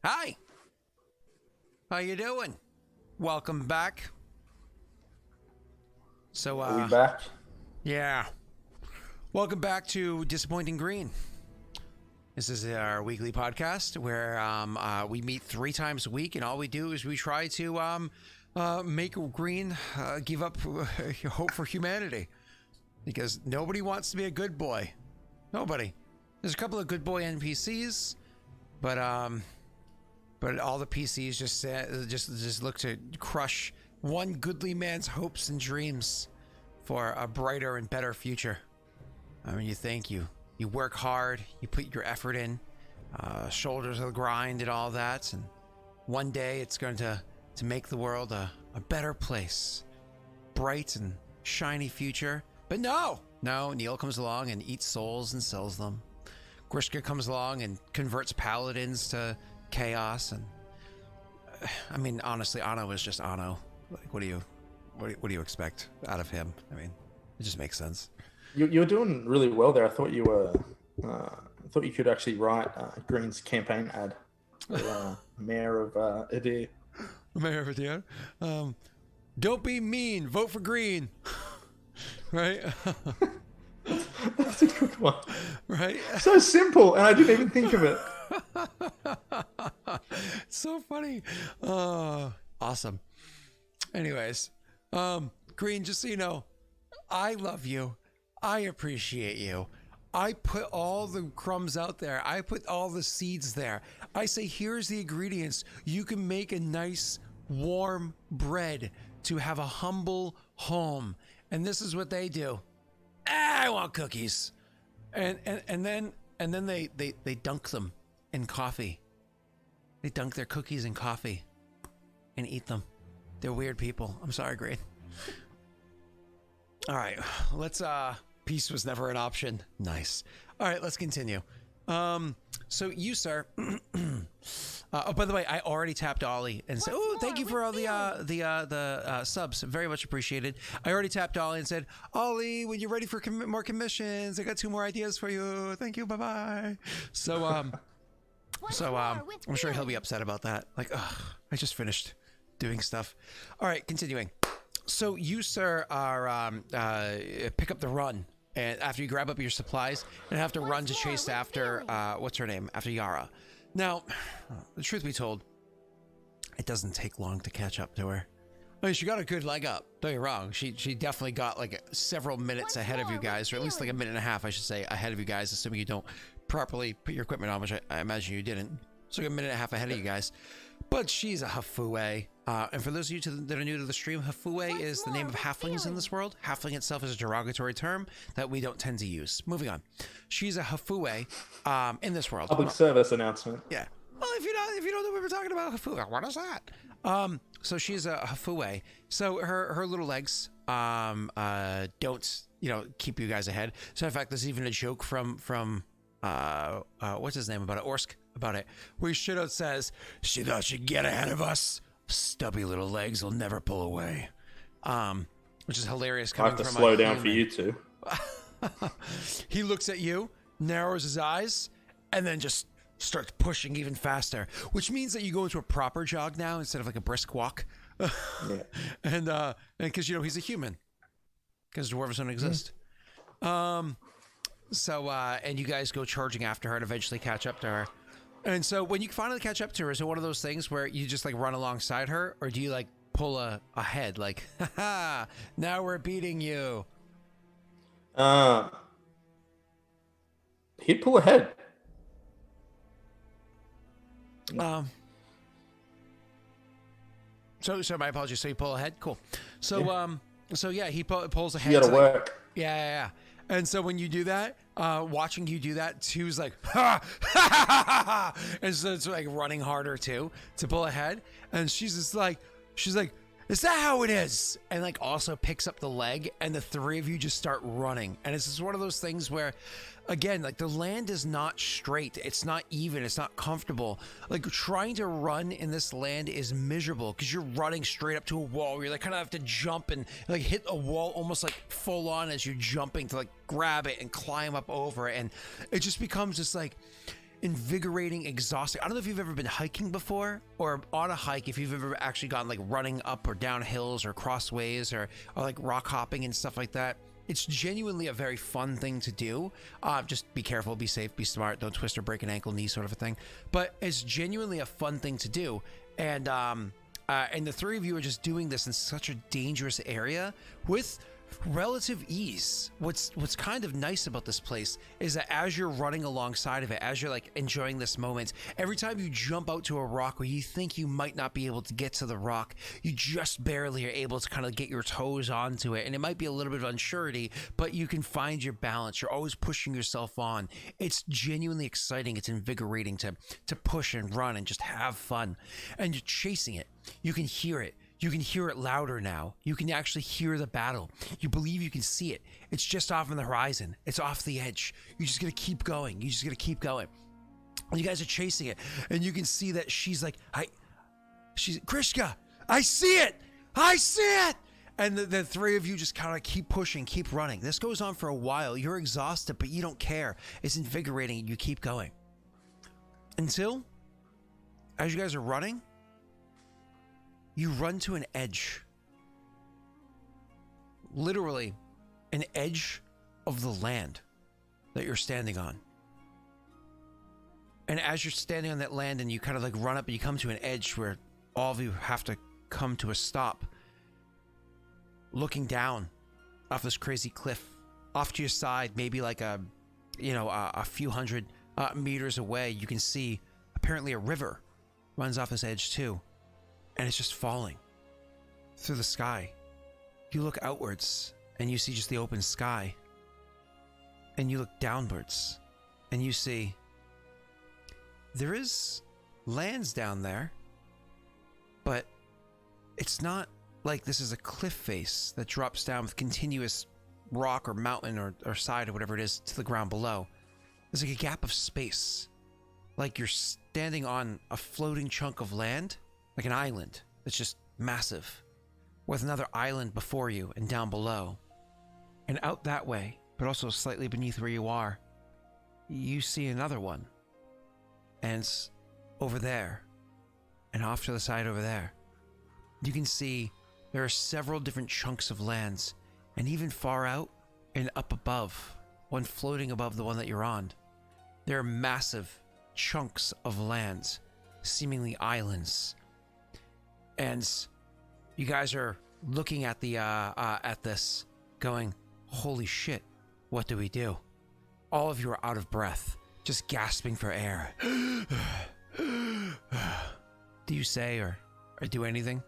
Hi. How you doing? Welcome back. So, Are we back? yeah. Welcome back to Disappointing Green. This is our weekly podcast where we meet 3 times a week, and all we do is we try to make Green give up hope for humanity. Because nobody wants to be a good boy. Nobody. There's a couple of good boy NPCs, but all the PCs just look to crush one goodly man's hopes and dreams for a brighter and better future. I mean, you work hard, you put your effort in, shoulders of the grind and all that, and one day it's going to make the world a better place, bright and shiny future. But no, Neil comes along and eats souls and sells them. Grishka comes along and converts paladins to chaos, and I mean, honestly, Anno is just Anno. Like, what do you expect out of him? I mean, it just makes sense. You were doing really well there. I thought you were. I thought you could actually write Green's campaign ad. For, Mayor of Adir. Mayor of Adir. Don't be mean. Vote for Green. Right. That's a good one. Right. So simple, and I didn't even think of it. So funny. Awesome. Anyways, Green, just so you know, I love you. I appreciate you. I put all the crumbs out there. I put all the seeds there. I say, here's the ingredients. You can make a nice, warm bread to have a humble home. And this is what they do. I want cookies. And then they dunk them in coffee. They dunk their cookies in coffee and eat them. They're weird people. I'm sorry, Green. All right, let's peace was never an option. Nice. All right, let's continue. So you, sir. Oh, by the way, I already tapped Ollie and said, "Oh, thank you for all the subs. Very much appreciated." I already tapped Ollie and said, "Ollie, when you're ready for more commissions, I got 2 more ideas for you. Thank you. Bye bye." So I'm sure he'll be upset about that. Like, ugh, I just finished doing stuff. All right, continuing. So you, sir, are pick up the run. And after you grab up your supplies and have to run to chase after, what's her name? After Yara. Now, the truth be told, it doesn't take long to catch up to her. I mean, she got a good leg up. Don't get me wrong. She definitely got like several minutes ahead of you guys, or at least like a minute and a half, I should say, ahead of you guys, assuming you don't properly put your equipment on, which I imagine you didn't. So like a minute and a half ahead of you guys. But she's a Hafue. And for those of you that are new to the stream, Hafue is the name of halflings in this world. Halfling itself is a derogatory term that we don't tend to use. Moving on. She's a Hafue in this world. Public service announcement. Yeah. Well, if you don't know what we're talking about, Hafue, what is that? So she's a Hafue. So her little legs don't, keep you guys ahead. So in fact, there's even a joke from what's his name about it? Orsk about it, where he straight out says, "She thought she'd get ahead of us. Stubby little legs will never pull away," which is hilarious. I have to slow down for you two. He looks at you, narrows his eyes, and then just starts pushing even faster, which means that you go into a proper jog now instead of like a brisk walk. Yeah. And because he's a human, because dwarves don't exist. So and you guys go charging after her and eventually catch up to her. And so when you finally catch up to her, is it one of those things where you just like run alongside her, or do you like pull ahead, like, haha, now we're beating you? He'd pull ahead. So my apologies. So you pull ahead, cool. So yeah. He pulls ahead. You gotta work. Yeah. And so when you do that, watching you do that, Tu's like, ha, ha, ha, ha, ha, and so it's like running harder too to pull ahead. And she's like, is that how it is? And like also picks up the leg, and the 3 of you just start running. And it's just one of those things where, again, like the land is not straight. It's not even. It's not comfortable. Like trying to run in this land is miserable because you're running straight up to a wall where you like kind of have to jump and like hit a wall almost like full on as you're jumping to like grab it and climb up over it. And it just becomes just like, invigorating, exhausting. I don't know if you've ever been hiking before or on a hike, if you've ever actually gone like running up or down hills or crossways or like rock hopping and stuff like that. It's genuinely a very fun thing to do. Just be careful, be safe, be smart, don't twist or break an ankle, knee sort of a thing. But it's genuinely a fun thing to do. And the three of you are just doing this in such a dangerous area with relative ease. What's kind of nice about this place is that as you're running alongside of it, as you're like enjoying this moment, every time you jump out to a rock where you think you might not be able to get to the rock, you just barely are able to kind of get your toes onto it, and it might be a little bit of unsurety, but you can find your balance. You're always pushing yourself on. It's genuinely exciting. It's invigorating to push and run and just have fun, and you're chasing it. You can hear it. You can hear it louder now. You can actually hear the battle. You believe you can see it. It's just off on the horizon. It's off the edge. You're just going to keep going. You just got to keep going. And you guys are chasing it. And you can see that she's like, Krishka, I see it. I see it. And the three of you just kind of keep pushing, keep running. This goes on for a while. You're exhausted, but you don't care. It's invigorating and you keep going. Until, as you guys are running, you run to an edge. Literally, an edge of the land that you're standing on. And as you're standing on that land and you kind of like run up and you come to an edge where all of you have to come to a stop, looking down off this crazy cliff, off to your side, maybe like a few hundred meters away, you can see apparently a river runs off this edge too. And it's just falling through the sky. You look outwards and you see just the open sky. And you look downwards and you see there is lands down there, but it's not like this is a cliff face that drops down with continuous rock or mountain or side or whatever it is to the ground below. There's like a gap of space. Like you're standing on a floating chunk of land. Like an island that's just massive, with another island before you and down below. And out that way, but also slightly beneath where you are, you see another one. And it's over there, and off to the side over there. You can see there are several different chunks of lands, and even far out and up above, one floating above the one that you're on. There are massive chunks of lands, seemingly islands. And you guys are looking at the at this, going, "Holy shit! What do we do?" All of you are out of breath, just gasping for air. Do you say or do anything,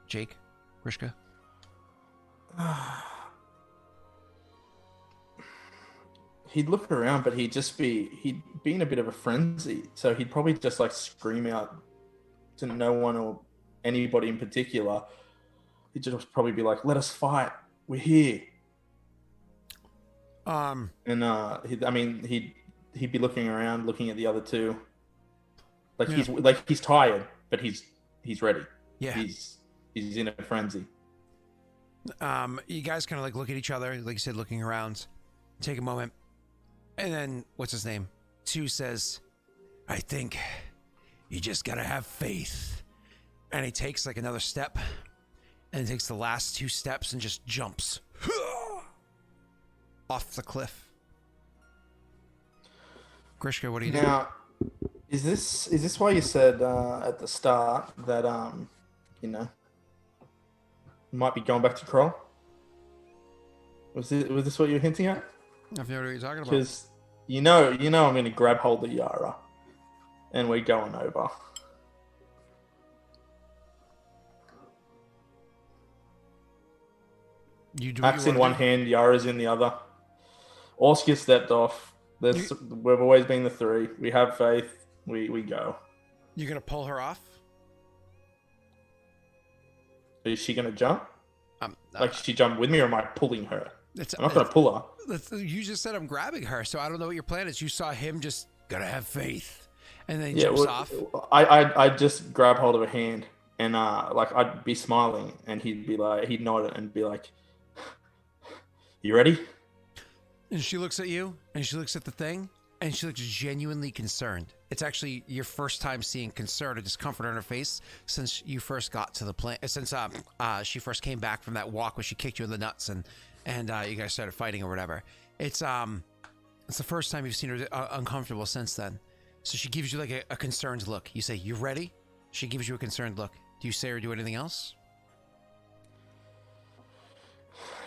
Jake, Grishka? He'd look around, but he'd be in a bit of a frenzy. So he'd probably just like scream out to no one or anybody in particular. He'd just probably be like, "Let us fight. We're here." And he'd be looking around, looking at the other two. Like he's tired, but he's ready. Yeah. He's in a frenzy. You guys kind of like look at each other, like you said, looking around. Take a moment. And then, what's his name? 2 says, "I think you just gotta have faith." And he takes like another step, and takes the last 2 steps and just jumps off the cliff. Grishka, what do you do? Now, is this why you said at the start that you might be going back to Kroll? Was this what you were hinting at? I feel what you're talking about. Because you know I'm going to grab hold of Yara, and we're going over. Axe in one hand, Yara's in the other. Oscar stepped off. We've always been the 3. We have faith. We go. You gonna pull her off? Is she gonna jump? Like she jump with me, or am I pulling her? I'm not gonna pull her. You just said I'm grabbing her, so I don't know what your plan is. You saw him just gotta have faith, and then he jumps off. I'd just grab hold of her hand, and like I'd be smiling, and he'd nod and be like, "You ready?" And she looks at you, and she looks at the thing, and she looks genuinely concerned. It's actually your first time seeing concern or discomfort on her face since you first got to the plane. Since she first came back from that walk where she kicked you in the nuts and you guys started fighting or whatever. It's the first time you've seen her uncomfortable since then. So she gives you like a concerned look. You say, "You ready?" She gives you a concerned look. Do you say or do anything else?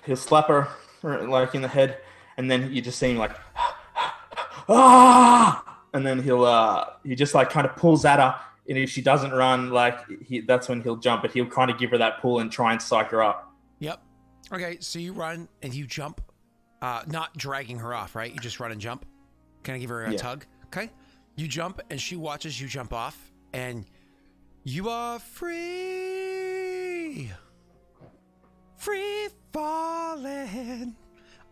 He'll slap her like in the head, and then you just see him like, ah! And then he just like kind of pulls at her, and if she doesn't run, like that's when he'll jump. But he'll kind of give her that pull and try and psych her up. Yep. Okay, so you run and you jump, not dragging her off, right? You just run and jump. Can I give her a tug? Okay. You jump and she watches you jump off, and you are free. Free falling.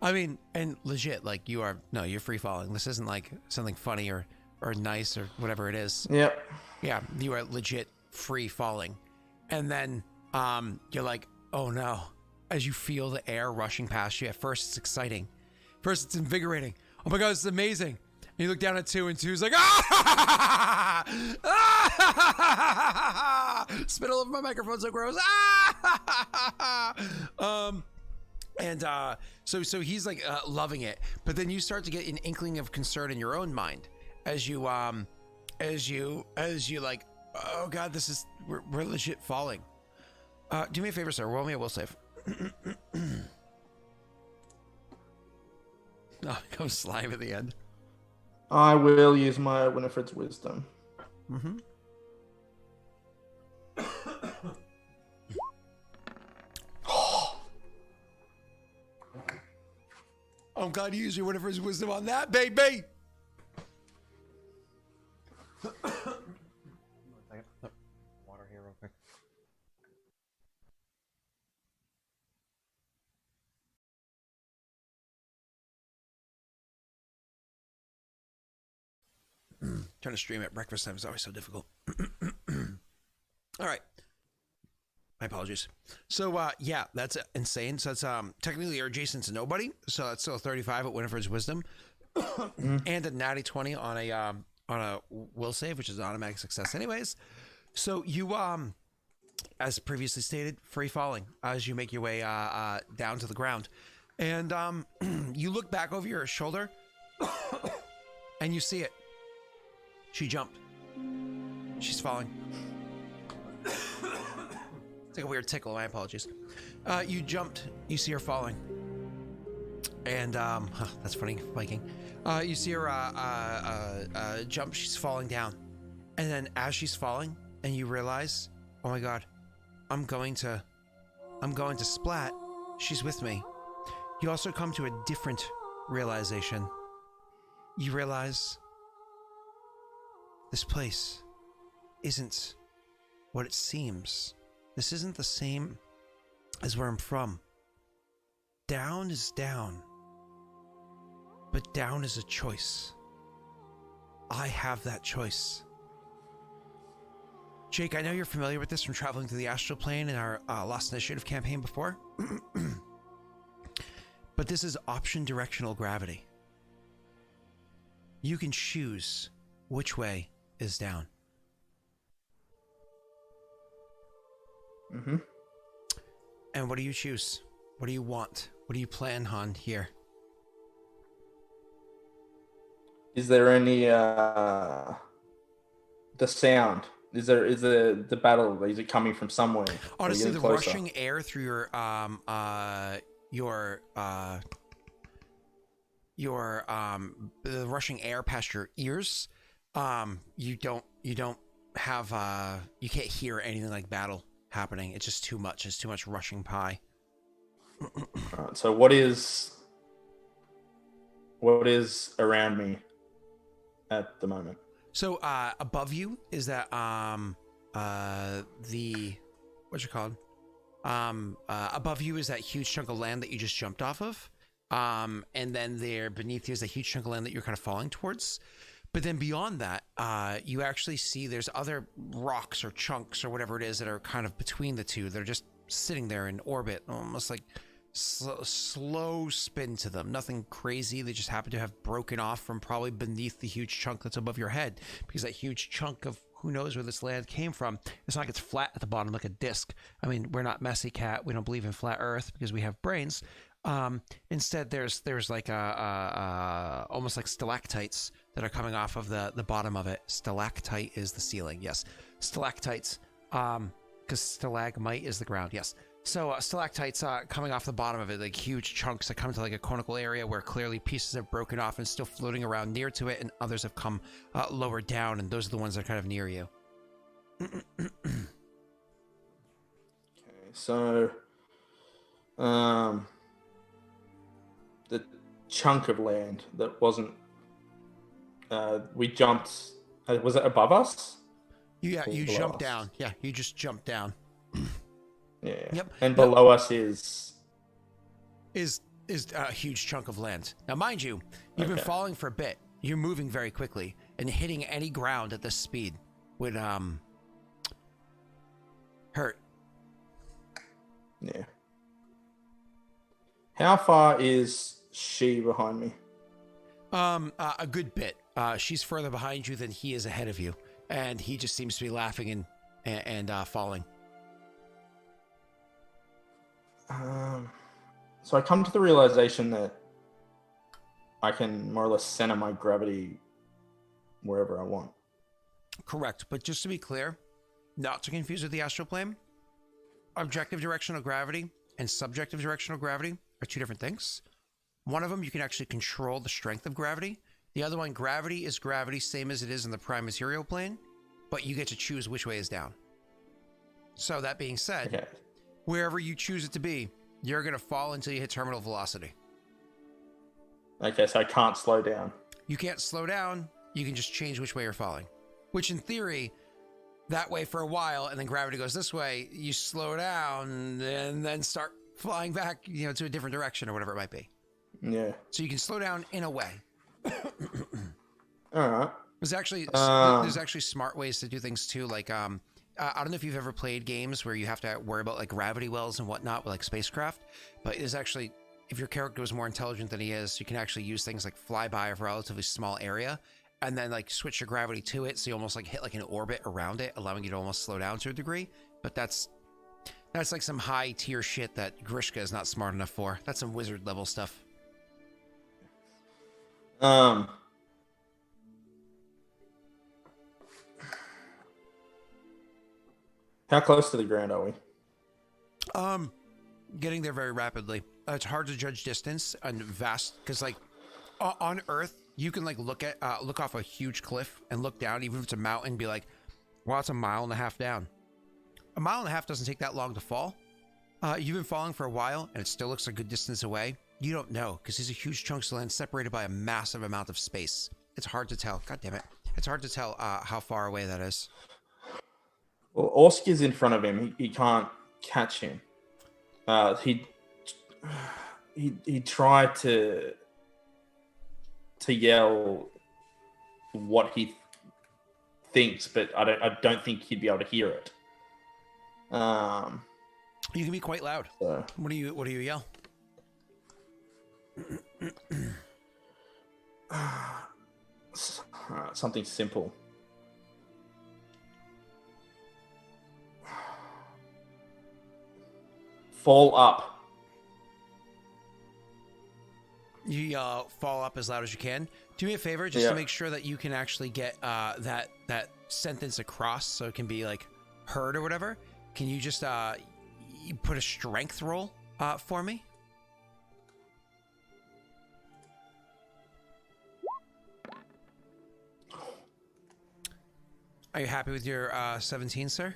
I mean, and legit, like you're free falling. This isn't like something funny or nice or whatever it is. Yep. Yeah, you are legit free falling. And then you're like, oh no, as you feel the air rushing past you. At first it's exciting. First it's invigorating. Oh my God, this is amazing. And you look down at 2 and 2's like, ah! Ah! Spit all over my microphone, so gross. Ah! So he's like loving it, but then you start to get an inkling of concern in your own mind as you like, oh God, we're legit falling. Do me a favor, sir. Roll me a will save. Oh, it comes slime at the end. I will use my Winifred's wisdom. Mm-hmm. I'm glad you used your Winifred's wisdom on that, baby. Water here real quick. Trying to stream at breakfast time is always so difficult. All right. My apologies. So, yeah, that's insane. So that's technically you're adjacent to nobody. So that's still a 35 at Winifred's wisdom, and a natty 20 on a will save, which is an automatic success, anyways. So you as previously stated, free falling as you make your way down to the ground, and you look back over your shoulder, and you see it. She jumped. She's falling. It's like a weird tickle. My apologies. You jumped. You see her falling. And that's funny, Viking. You see her jump. She's falling down. And then as she's falling, and you realize, oh my God, I'm going to splat. She's with me. You also come to a different realization. You realize this place isn't what it seems. This isn't the same as where I'm from. Down is down. But down is a choice. I have that choice. Jake, I know you're familiar with this from traveling to the astral plane in our Lost Initiative campaign before. But this is option directional gravity. You can choose which way is down. Mm-hmm. And what do you choose? What do you want? What do you plan on here? Is there any the sound? Is the battle? Is it coming from somewhere? Honestly, the rushing air through the rushing air past your ears. You don't have you can't hear anything like battle happening. It's just too much. It's too much rushing pie. Right, so what is around me at the moment? So above you is that the what's it called? Above you is that huge chunk of land that you just jumped off of. And then there beneath you is a huge chunk of land that you're kind of falling towards. But then beyond that, you actually see there's other rocks or chunks or whatever it is that are kind of between the two. They're just sitting there in orbit, almost like slow spin to them. Nothing crazy. They just happen to have broken off from probably beneath the huge chunk that's above your head, because that huge chunk of who knows where this land came from. It's not like it's flat at the bottom like a disc. I mean, we're not Messy Cat. We don't believe in flat Earth because we have brains. Instead, there's like almost like stalactites that are coming off of the bottom of it. Stalactite is the ceiling. Yes, stalactites. Because stalagmite is the ground. Yes. So stalactites coming off the bottom of it, like huge chunks that come to like a conical area where clearly pieces have broken off and still floating around near to it, and others have come lower down, and those are the ones that are kind of near you. Okay, so the chunk of land that wasn't we jumped. Was it above us? You Below jump us? down. Yeah, you just jump down. Yeah. Yep. And below us is Is a huge chunk of land. Now, mind you, you've been Okay. falling for a bit. You're moving very quickly, and hitting any ground at this speed would hurt. yeah. How far is she behind me? A good bit. She's further behind you than he is ahead of you, and he just seems to be laughing and falling. So I come to the realization that I can more or less center my gravity wherever I want. Correct, but just to be clear, not to confuse with the astral plane, objective directional gravity and subjective directional gravity are two different things. One of them, you can actually control the strength of gravity. The other one, gravity is gravity, same as it is in the prime material plane, but you get to choose which way is down. So that being said, Okay. wherever you choose it to be, you're going to fall until you hit terminal velocity. Okay, so I can't slow down. You can't slow down. You can just change which way you're falling, which in theory, that way for a while, and then gravity goes this way, you slow down and then start flying back, to a different direction or whatever it might be. Yeah. So you can slow down in a way. All right. There's actually smart ways to do things too. Like, I don't know if you've ever played games where you have to worry about like gravity wells and whatnot with like spacecraft, but there's actually, if your character is more intelligent than he is, you can actually use things like fly by a relatively small area and then like switch your gravity to it. So you almost like hit like an orbit around it, allowing you to almost slow down to a degree. But that's like some high tier shit that Grishka is not smart enough for. That's some wizard level stuff. How close to the ground are we? Getting there very rapidly. It's hard to judge distance and vast, because like on Earth, you can like look off a huge cliff and look down, even if it's a mountain, and be like, well, it's a mile and a half down. A mile and a half doesn't take that long to fall. You've been falling for a while, and it still looks a good distance away. You don't know, because these are huge chunks of land separated by a massive amount of space. It's hard to tell. God damn it. It's hard to tell how far away that is. Well, Orsk is in front of him. He can't catch him. He tried to yell what he thinks, but I don't think he'd be able to hear it. You can be quite loud. So. What do you yell? Something simple. Fall up. You fall up as loud as you can. Do me a favor, just to make sure that you can actually get that sentence across, so it can be like heard or whatever. Can you just you put a strength roll for me? Are you happy with your 17, sir?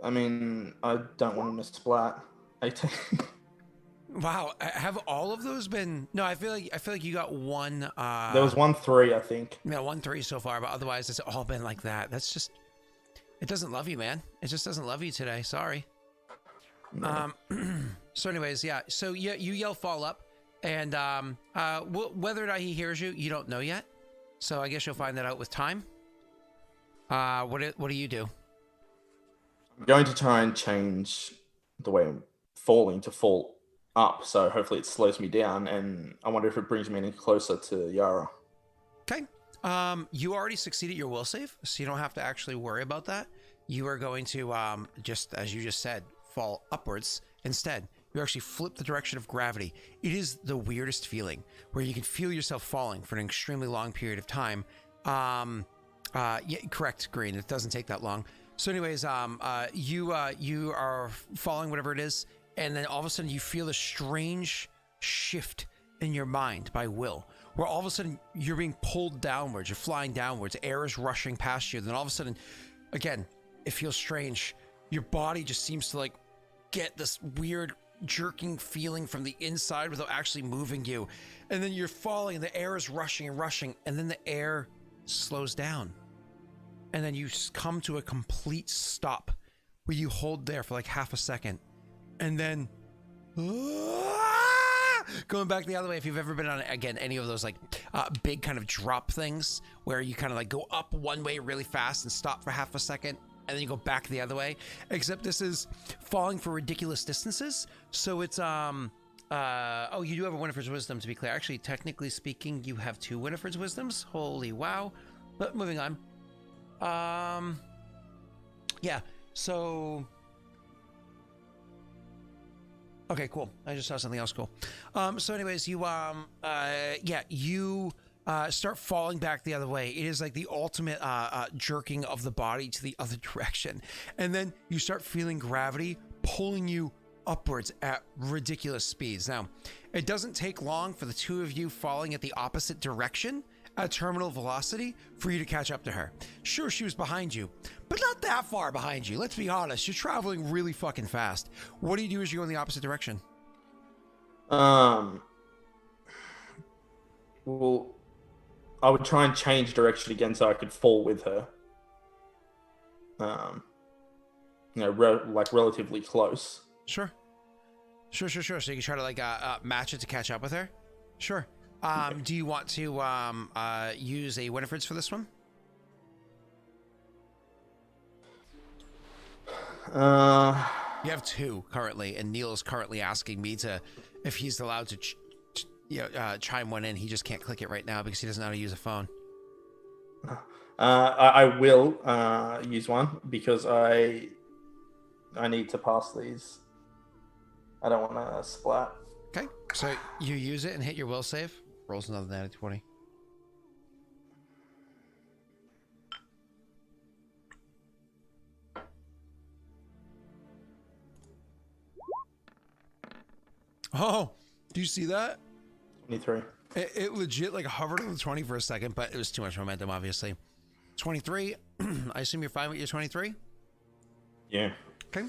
I mean, I don't want him to splat. 18. Wow, have all of those been? No, I feel like you got one. There was 1-3, I think. Yeah, 1-3 so far, but otherwise it's all been like that. That's just, it doesn't love you, man. It just doesn't love you today. Sorry. No. So anyways, yeah. So you yell fall up, and whether or not he hears you, you don't know yet. So I guess you'll find that out with time. What do you do? I'm going to try and change the way I'm falling to fall up, so hopefully it slows me down, and I wonder if it brings me any closer to Yara. Okay. You already succeeded your will save, so you don't have to actually worry about that. You are going to, just as you just said, fall upwards. Instead, you actually flip the direction of gravity. It is the weirdest feeling where you can feel yourself falling for an extremely long period of time. Yeah, correct, Green. It doesn't take that long. So anyways, you are falling, whatever it is, and then all of a sudden you feel a strange shift in your mind by will, where all of a sudden you're being pulled downwards, you're flying downwards, air is rushing past you, then all of a sudden, again, it feels strange. Your body just seems to like get this weird jerking feeling from the inside without actually moving you. And then you're falling and the air is rushing and rushing, and then the air slows down. And then you come to a complete stop where you hold there for like half a second. And then going back the other way. If you've ever been on, again, any of those like big kind of drop things where you kind of like go up one way really fast and stop for half a second, and then you go back the other way, except this is falling for ridiculous distances. So it's oh, you do have a Winifred's Wisdom, to be clear. Actually, technically speaking, you have 2 Winifred's Wisdoms. Holy wow. But moving on. Yeah, so okay, cool. I just saw something else cool. So anyways, you yeah, you start falling back the other way. It is like the ultimate jerking of the body to the other direction. And then you start feeling gravity pulling you upwards at ridiculous speeds. Now, it doesn't take long for the 2 of you falling at the opposite direction at terminal velocity for you to catch up to her. Sure, she was behind you, but not that far behind you. Let's be honest. You're traveling really fucking fast. What do you do as you go in the opposite direction? Well, I would try and change direction again so I could fall with her. You know, relatively close. Sure. So you can try to like match it to catch up with her? Sure. Do you want to use a Winifred's for this one? You have 2 currently, and Neil is currently asking me to, if he's allowed to chime one in. He just can't click it right now because he doesn't know how to use a phone. I will use one because I need to pass these. I don't want to splat. Okay, so you use it and hit your will save. Rolls another natty 20. Oh, do you see that? 23. It legit like hovered on the 20 for a second, but it was too much momentum, obviously. 23. I assume you're fine with your 23? Yeah. Okay.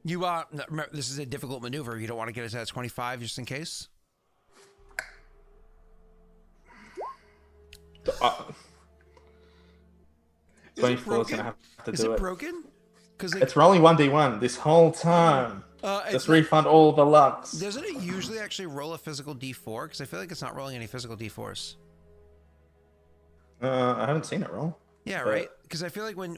You remember, this is a difficult maneuver. You don't want to get it to that 25 just in case. Is it broken? Have to is do it broken? Because it's rolling 1d1 this whole time. Just refund all the lucks. Doesn't it usually actually roll a physical d4? Because I feel like it's not rolling any physical d4s. I haven't seen it roll. Yeah, right. Because I feel like when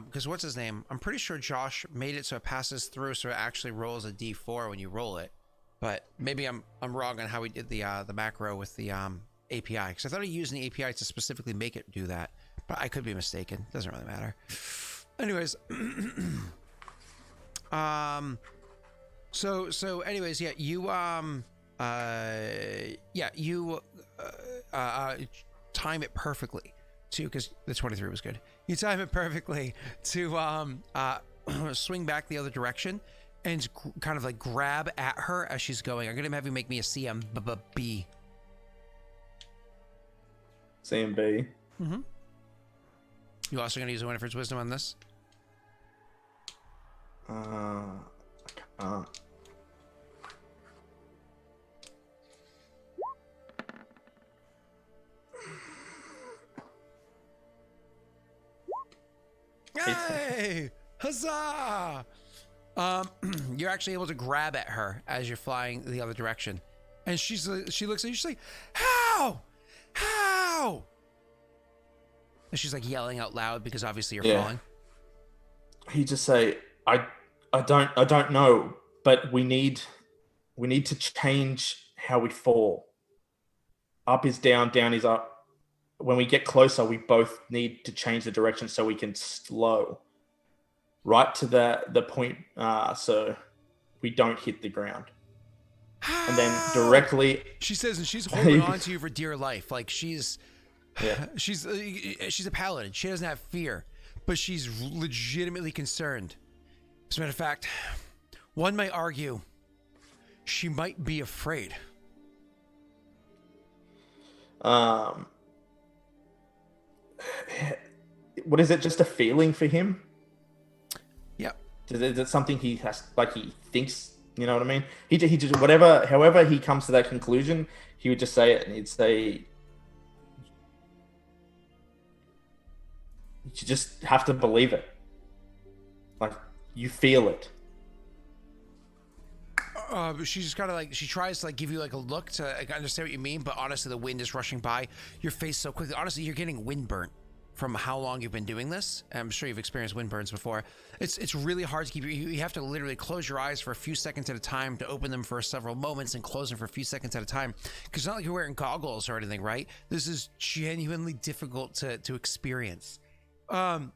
because what's his name? I'm pretty sure Josh made it so it passes through, so it actually rolls a d4 when you roll it. But maybe I'm wrong on how we did the macro with the API, because I thought he used the API to specifically make it do that, but I could be mistaken. Doesn't really matter. Anyways, so anyways, yeah, you time it perfectly to, because the 23 was good. You time it perfectly to swing back the other direction and kind of like grab at her as she's going. I'm gonna have you make me a CMB. CMB. Mm-hmm. You also gonna use a Winifred's Wisdom on this? I can't. Hey! Huzzah! You're actually able to grab at her as you're flying the other direction, and she looks at you. She's like, "How? How?" And she's like yelling out loud because obviously you're falling. He just say, I don't know, but we need we need to change how we fall. Up is down, down is up. When we get closer, we both need to change the direction so we can slow right to the point, so we don't hit the ground. And then directly, she says, and she's holding on to you for dear life. Like she's a paladin. She doesn't have fear, but she's legitimately concerned. As a matter of fact, one might argue she might be afraid. What is it? Just a feeling for him? Yeah. Is it something he has, like he thinks? You know what I mean? He just however he comes to that conclusion, he would just say it, and he'd say, "You just have to believe it. Like you feel it." She just kind of like, she tries to like give you like a look to like, understand what you mean, but honestly, the wind is rushing by your face so quickly. Honestly, you're getting wind burnt from how long you've been doing this. I'm sure you've experienced wind burns before. It's really hard to keep you have to literally close your eyes for a few seconds at a time, to open them for several moments and close them for a few seconds at a time. Because it's not like you're wearing goggles or anything, right? This is genuinely difficult to experience.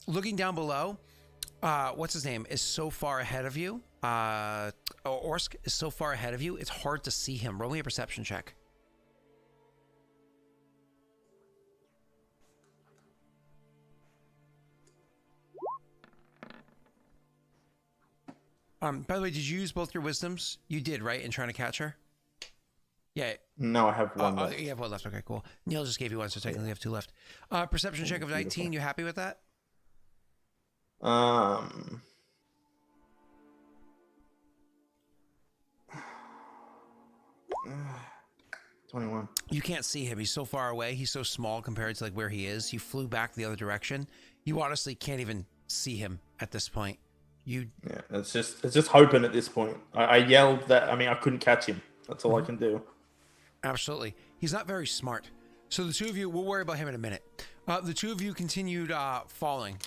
Looking down below, what's his name is so far ahead of you. Orsk is so far ahead of you, it's hard to see him. Roll me a perception check. By the way, did you use both your wisdoms? You did, right? In trying to catch her? Yeah. No, I have one left. You have one left. Okay, cool. Neil just gave you one, so technically you have two left. Perception check of 19. You happy with that? 21. You can't see him. He's so far away. He's so small compared to like where he is. You flew back the other direction. You honestly can't even see him at this point. Yeah, it's just hoping at this point. I yelled that. I mean, I couldn't catch him. That's all I can do. Absolutely. He's not very smart. So the two of you, we'll worry about him in a minute. The two of you continued falling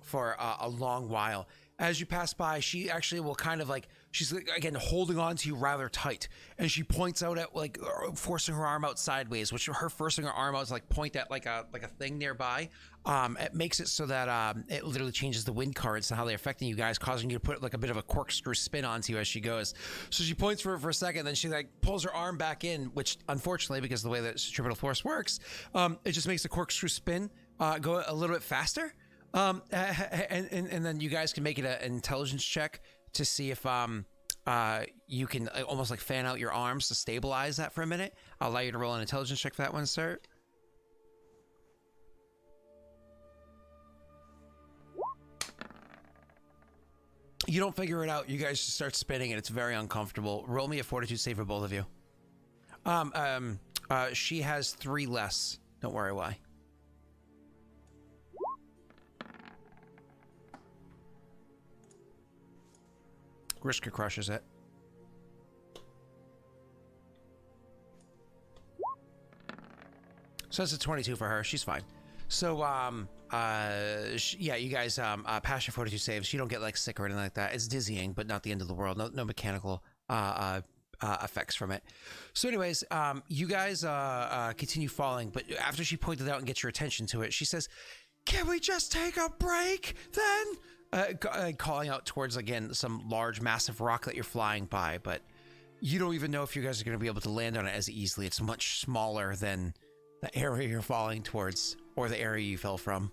for a long while. As you pass by, she actually will kind of like, she's again holding on to you rather tight, and she points out at like forcing her arm out sideways, which her forcing her arm out is like point at like a thing nearby. It makes it so that it literally changes the wind currents and how they're affecting you guys, causing you to put like a bit of a corkscrew spin onto you as she goes. So she points for a second, then she like pulls her arm back in, which unfortunately, because of the way that centripetal force works, it just makes the corkscrew spin go a little bit faster. And then you guys can make it an intelligence check to see if you can almost like fan out your arms to stabilize that for a minute. I'll allow you to roll an intelligence check for that one, sir. You don't figure it out. You guys just start spinning, and it's very uncomfortable. Roll me a fortitude save for both of you. She has 3 less. Don't worry why. Grishka crushes it. So that's a 22 for her. She's fine. So, yeah, you guys, pass your fortitude saves. You don't get like sick or anything like that. It's dizzying, but not the end of the world. No mechanical effects from it. So, anyways, you guys continue falling, but after she pointed out and gets your attention to it, she says, "Can we just take a break then?" Calling out towards, again, some large, massive rock that you're flying by, but you don't even know if you guys are going to be able to land on it as easily. It's much smaller than the area you're falling towards, or the area you fell from.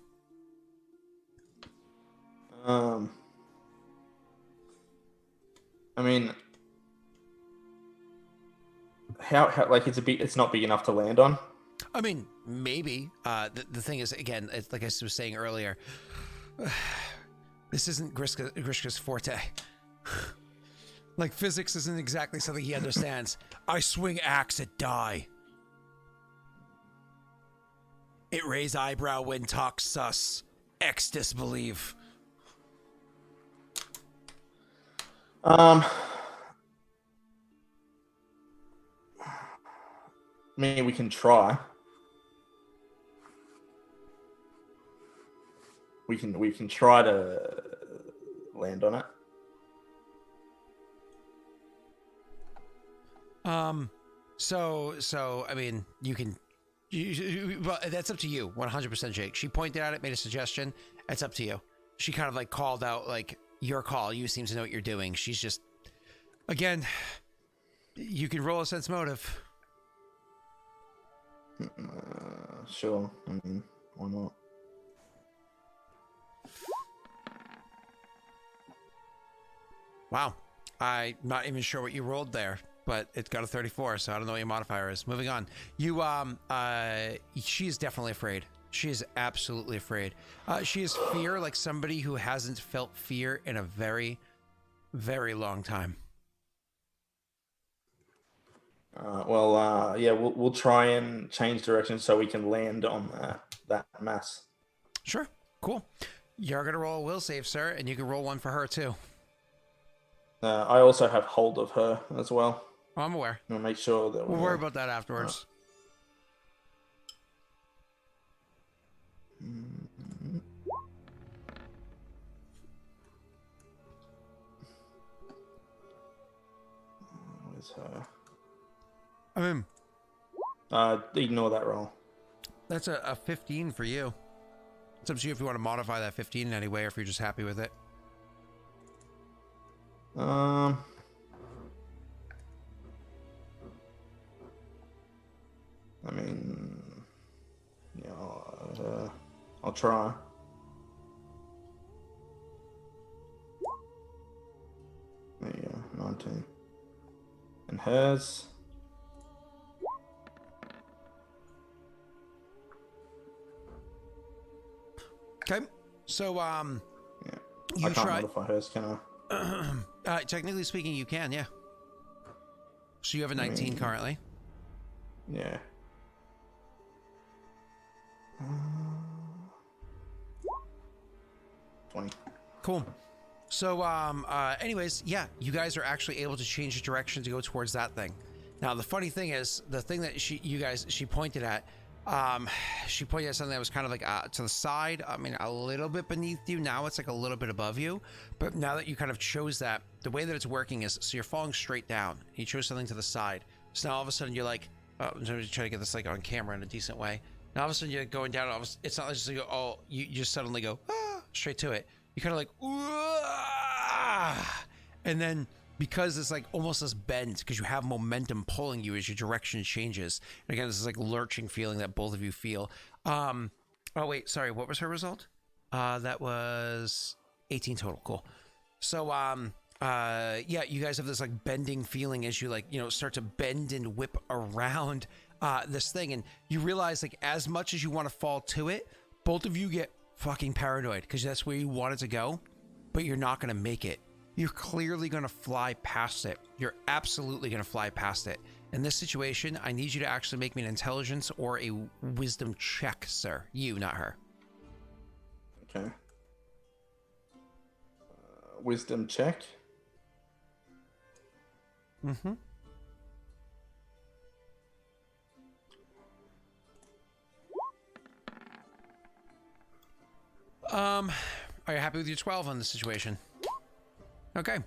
I mean, how like it's not big enough to land on? I mean, maybe. The thing is, again, it's like I was saying earlier, this isn't Grishka's forte. Like, physics isn't exactly something he understands. I swing axe at die. It raise eyebrow when talk sus. X disbelieve. I mean, we can try. We can try to land on it. So I mean, you can. Well, that's up to you. 100%, Jake. She pointed at it, made a suggestion. It's up to you. She kind of like called out like your call. You seem to know what you're doing. She's just, again, you can roll a sense motive. Sure. I mean, why not? Wow. I'm not even sure what you rolled there, but it's got a 34, so I don't know what your modifier is. Moving on. You, she is definitely afraid. She is absolutely afraid. She is fear like somebody who hasn't felt fear in a very, very long time. Yeah, we'll try and change direction so we can land on that mass. Sure. Cool. You're going to roll a will save, sir, and you can roll one for her, too. I also have hold of her as well. Oh, I'm aware. I'll make sure that we'll worry about that afterwards. Where's her? Ignore that roll. That's a 15 for you. It's up to you if you want to modify that 15 in any way or if you're just happy with it. I mean, yeah, I'll try. There you go, 19. And hers. Okay, so Yeah. you I can't try. modify hers, can I? Technically speaking, you can, yeah. So you have a 19 currently. Yeah. 20. Cool. So, anyways, yeah, you guys are actually able to change the direction to go towards that thing. Now, the funny thing is, the thing that she pointed at something that was kind of like to the side. I mean, a little bit beneath you. Now it's like a little bit above you. But now that you kind of chose that, the way that it's working is, so you're falling straight down. You chose something to the side. So now all of a sudden you're like, I'm trying to get this like on camera in a decent way. Now all of a sudden you're going down. It's not just like, oh, you just suddenly go straight to it. You kind of like, and then because it's like almost this bend, because you have momentum pulling you as your direction changes. And again, this is like lurching feeling that both of you feel. Oh wait, sorry, what was her result? That was 18 total. Cool. So yeah, you guys have this like bending feeling as you like, start to bend and whip around this thing, and you realize like as much as you want to fall to it, both of you get fucking paranoid because that's where you want it to go, but you're not going to make it. You're clearly going to fly past it. You're absolutely going to fly past it. In this situation, I need you to actually make me an intelligence or a wisdom check, sir. You, not her. Okay. Wisdom check. Mm-hmm. Are you happy with your 12 on this situation? Okay.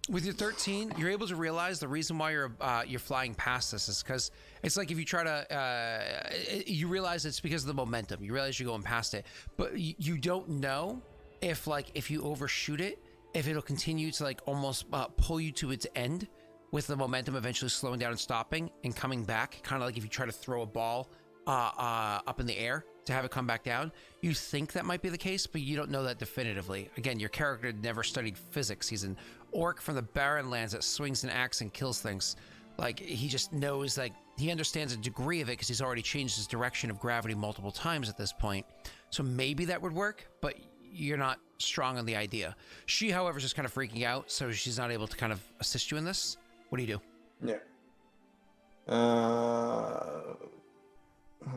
With your 13, you're able to realize the reason why you're flying past this is because it's like if you try to, you realize it's because of the momentum. You realize you're going past it, but you don't know if you overshoot it, if it'll continue to like almost pull you to its end with the momentum eventually slowing down and stopping and coming back. Kind of like if you try to throw a ball up in the air to have it come back down. You think that might be the case, but you don't know that definitively. Again, your character never studied physics. He's an orc from the barren lands that swings an axe and kills things. Like, he just knows, like, he understands a degree of it because he's already changed his direction of gravity multiple times at this point. So maybe that would work, but you're not strong on the idea. She, however, is just kind of freaking out, so she's not able to kind of assist you in this. What do you do? Yeah.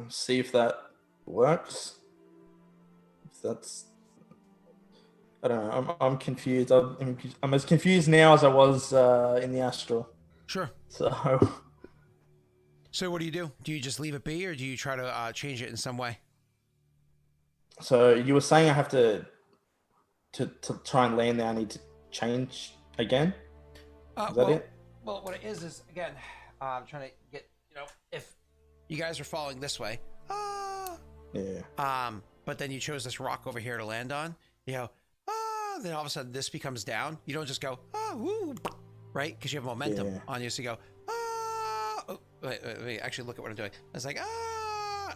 See if that works. If that's, I don't know. I'm confused. I'm as confused now as I was in the astral. Sure. So what do you do? Do you just leave it be, or do you try to change it in some way? So you were saying I have to try and land there. I need to change again. Is that it? Well, what it is again, trying to get, if you guys are falling this way, Yeah. but then you chose this rock over here to land on, you go, then all of a sudden this becomes down. You don't just go, woo, right? Because you have momentum on you. So you go, oh, wait, actually look at what I'm doing. It's like,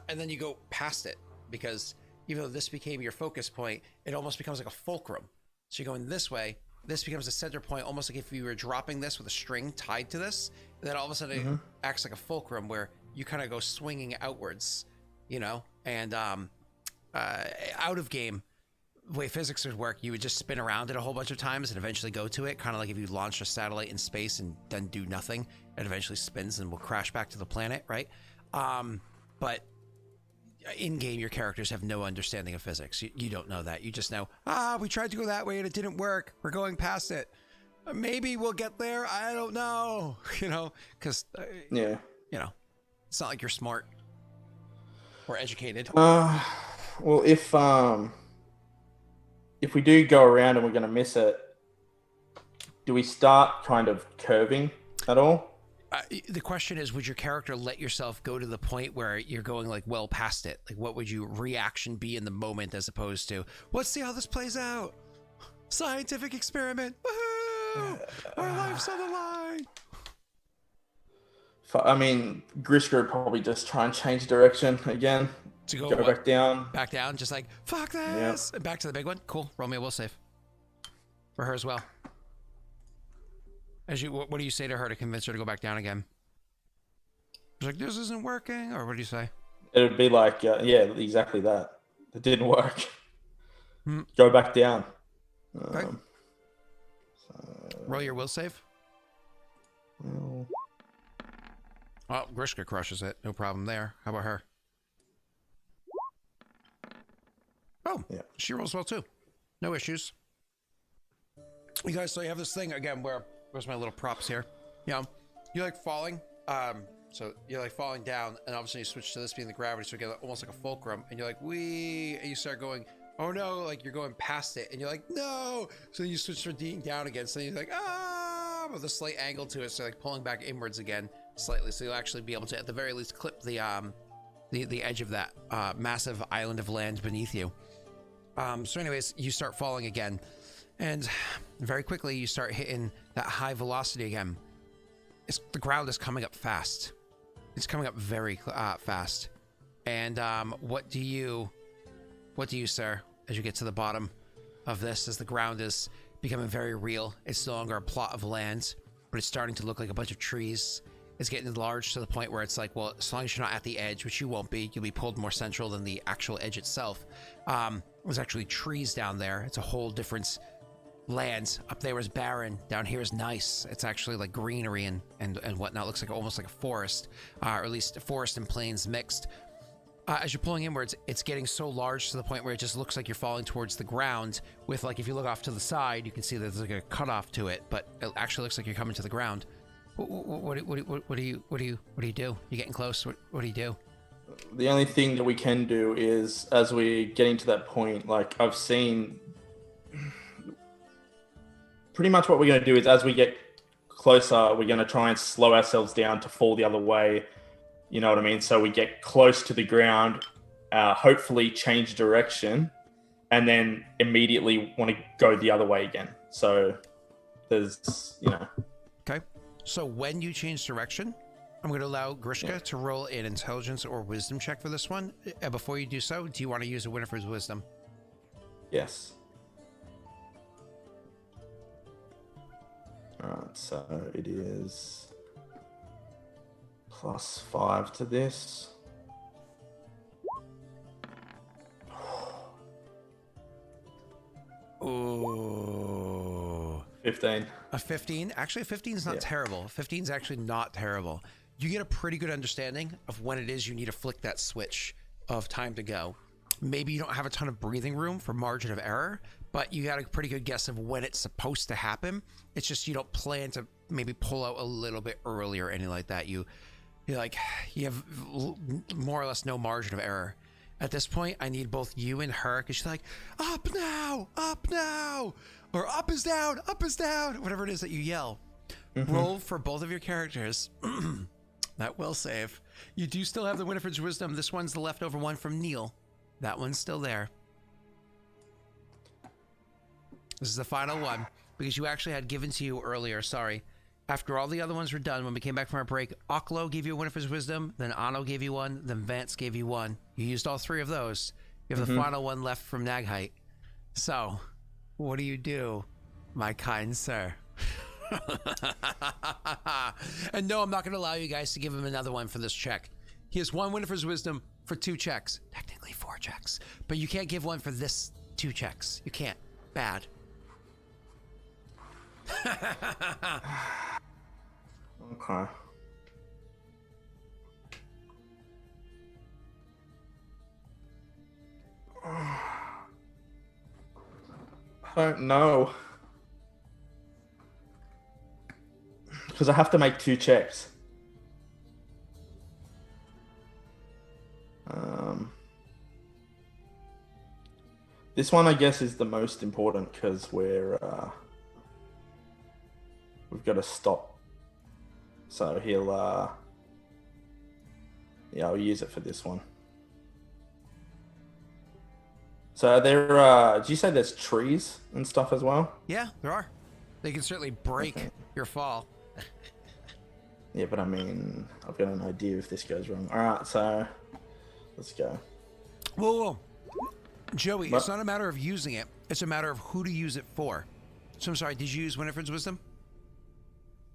and then you go past it, because even though this became your focus point, it almost becomes like a fulcrum. So you're going this way, this becomes a center point, almost like if you were dropping this with a string tied to this, and then all of a sudden it acts like a fulcrum where you kind of go swinging outwards, and out of game, the way physics would work, you would just spin around it a whole bunch of times and eventually go to it, kind of like if you launched a satellite in space and then do nothing, it eventually spins and will crash back to the planet, right? But in-game, your characters have no understanding of physics. You don't know that. You just know, we tried to go that way and it didn't work. We're going past it. Maybe we'll get there. I don't know, because, it's not like you're smart or educated. Well, if we do go around and we're going to miss it, do we start kind of curving at all? The question is, would your character let yourself go to the point where you're going like well past it? Like, what would your reaction be in the moment, as opposed to, let's see how this plays out. Scientific experiment. Woohoo! Our life's on the line. I mean, Grishka would probably just try and change direction again. To go back down. Back down, just like, fuck this! Yep. And back to the big one. Cool. Roll me a will save. For her as well. What do you say to her to convince her to go back down again? She's like, this isn't working? Or what do you say? It would be like, exactly that. It didn't work. Go back down. Okay. Roll your will save. Well, Grishka crushes it. No problem there. How about her? Oh, yeah. She rolls well too. No issues. You guys, so you have this thing again where's my little props here? You're like falling. So you're like falling down, and all of a sudden you switch to this being the gravity, so you get almost like a fulcrum, and you're like, wee, and you start going, oh no, like you're going past it, and you're like, no. So then you switch to being down again, so you're like, with a slight angle to it, so like pulling back inwards again slightly, so you'll actually be able to, at the very least, clip the edge of that massive island of land beneath you. So anyways, you start falling again, and very quickly you start hitting that high velocity again. The ground is coming up fast. It's coming up very fast. And what do you, sir, as you get to the bottom of this, as the ground is becoming very real? It's no longer a plot of land, but it's starting to look like a bunch of trees. It's getting large to the point where it's like, well, as long as you're not at the edge, which you won't be, you'll be pulled more central than the actual edge itself. There's actually trees down there. It's a whole different land. Up there is barren. Down here is nice. It's actually like greenery and whatnot. It looks like almost like a forest, or at least forest and plains mixed. As you're pulling inwards, it's getting so large to the point where it just looks like you're falling towards the ground. With like, if you look off to the side, you can see that there's like a cutoff to it, but it actually looks like you're coming to the ground. What do you do? You're getting close. What do you do? The only thing that we can do is, as we're getting to that point, like I've seen, pretty much what we're going to do is, as we get closer, we're going to try and slow ourselves down to fall the other way. You know what I mean? So we get close to the ground, hopefully change direction, and then immediately want to go the other way again. So there's, Okay. So when you change direction, I'm going to allow Grishka to roll an intelligence or wisdom check for this one. Before you do so, do you want to use a Winifred's wisdom? Yes. All right, so it is +5 to this. Ooh. 15. A 15? Actually, a 15 is not terrible. 15 is actually not terrible. You get a pretty good understanding of when it is you need to flick that switch of time to go. Maybe you don't have a ton of breathing room for margin of error, but you got a pretty good guess of when it's supposed to happen. It's just you don't plan to maybe pull out a little bit earlier or anything like that. You have more or less no margin of error. At this point, I need both you and her, because she's like, up now, or up is down, whatever it is that you yell. Roll for both of your characters. That will save. You do still have the Winifred's Wisdom. This one's the leftover one from Neil. That one's still there. This is the final one because you actually had given to you earlier. Sorry. After all the other ones were done, when we came back from our break, Oklo gave you a Winifred's Wisdom, then Anno gave you one, then Vance gave you one. You used all three of those. You have the final one left from Naghite. So, what do, my kind sir? And no, I'm not going to allow you guys to give him another one for this check. He has one Winifred's Wisdom for 2 checks. Technically 4 checks. But you can't give one for this 2 checks. You can't. Bad. Okay. I don't know. Because I have to make 2 checks. This one, I guess, is the most important because we've got to stop. So he'll, I'll use it for this one. So are there, did you say there's trees and stuff as well? Yeah, there are. They can certainly break your fall. Yeah, but I mean, I've got an idea if this goes wrong. All right, so let's go. Whoa. Joey, it's not a matter of using it. It's a matter of who to use it for. So I'm sorry, did you use Winifred's Wisdom?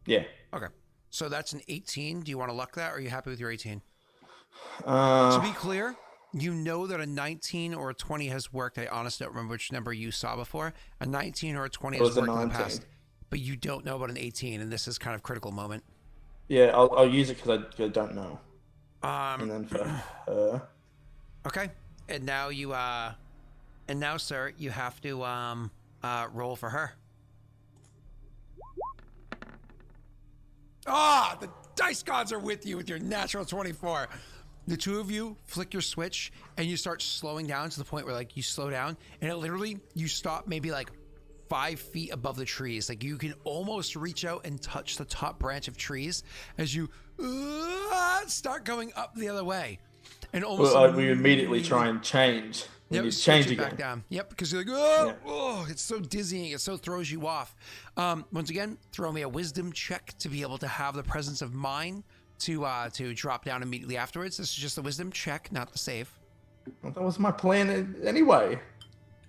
Yeah. Okay. So that's an 18. Do you want to luck that, or are you happy with your 18? To To be clear, you know that a 19 or a 20 has worked. I honestly don't remember which number you saw before. A 19 or a 20 has worked in the past. But you don't know about an 18, and this is kind of critical moment. Yeah, I'll use it because I don't know. And then for her. Okay. And now you, sir, you have to roll for her. Ah, the dice gods are with you with your natural 24. The two of you flick your switch and you start slowing down to the point where like you slow down and it literally, you stop maybe like 5 feet above the trees. Like you can almost reach out and touch the top branch of trees as you start going up the other way. And almost we immediately try and change. Yep, change again. back down. Yep, because you're like, oh, it's so dizzying. It so throws you off. Once again, throw me a wisdom check to be able to have the presence of mind to drop down immediately afterwards. This is just a wisdom check, not the save. Well, that was my plan anyway.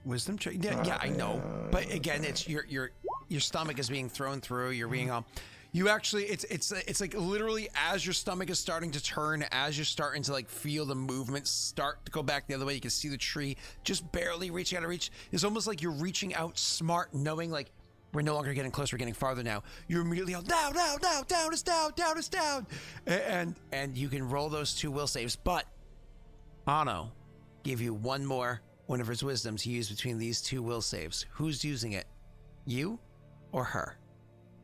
Wisdom check. Yeah, I know. But again, it's your stomach is being thrown through. You're being you actually, it's like literally as your stomach is starting to turn, as you're starting to like feel the movement start to go back the other way, you can see the tree just barely reaching out of reach. It's almost like you're reaching out smart, knowing like we're no longer getting closer, we're getting farther now. You're immediately down, down is down. And you can roll those 2 will saves, but Anno gave you one more Winifred's Wisdom to use between these 2 will saves. Who's using it? You or her?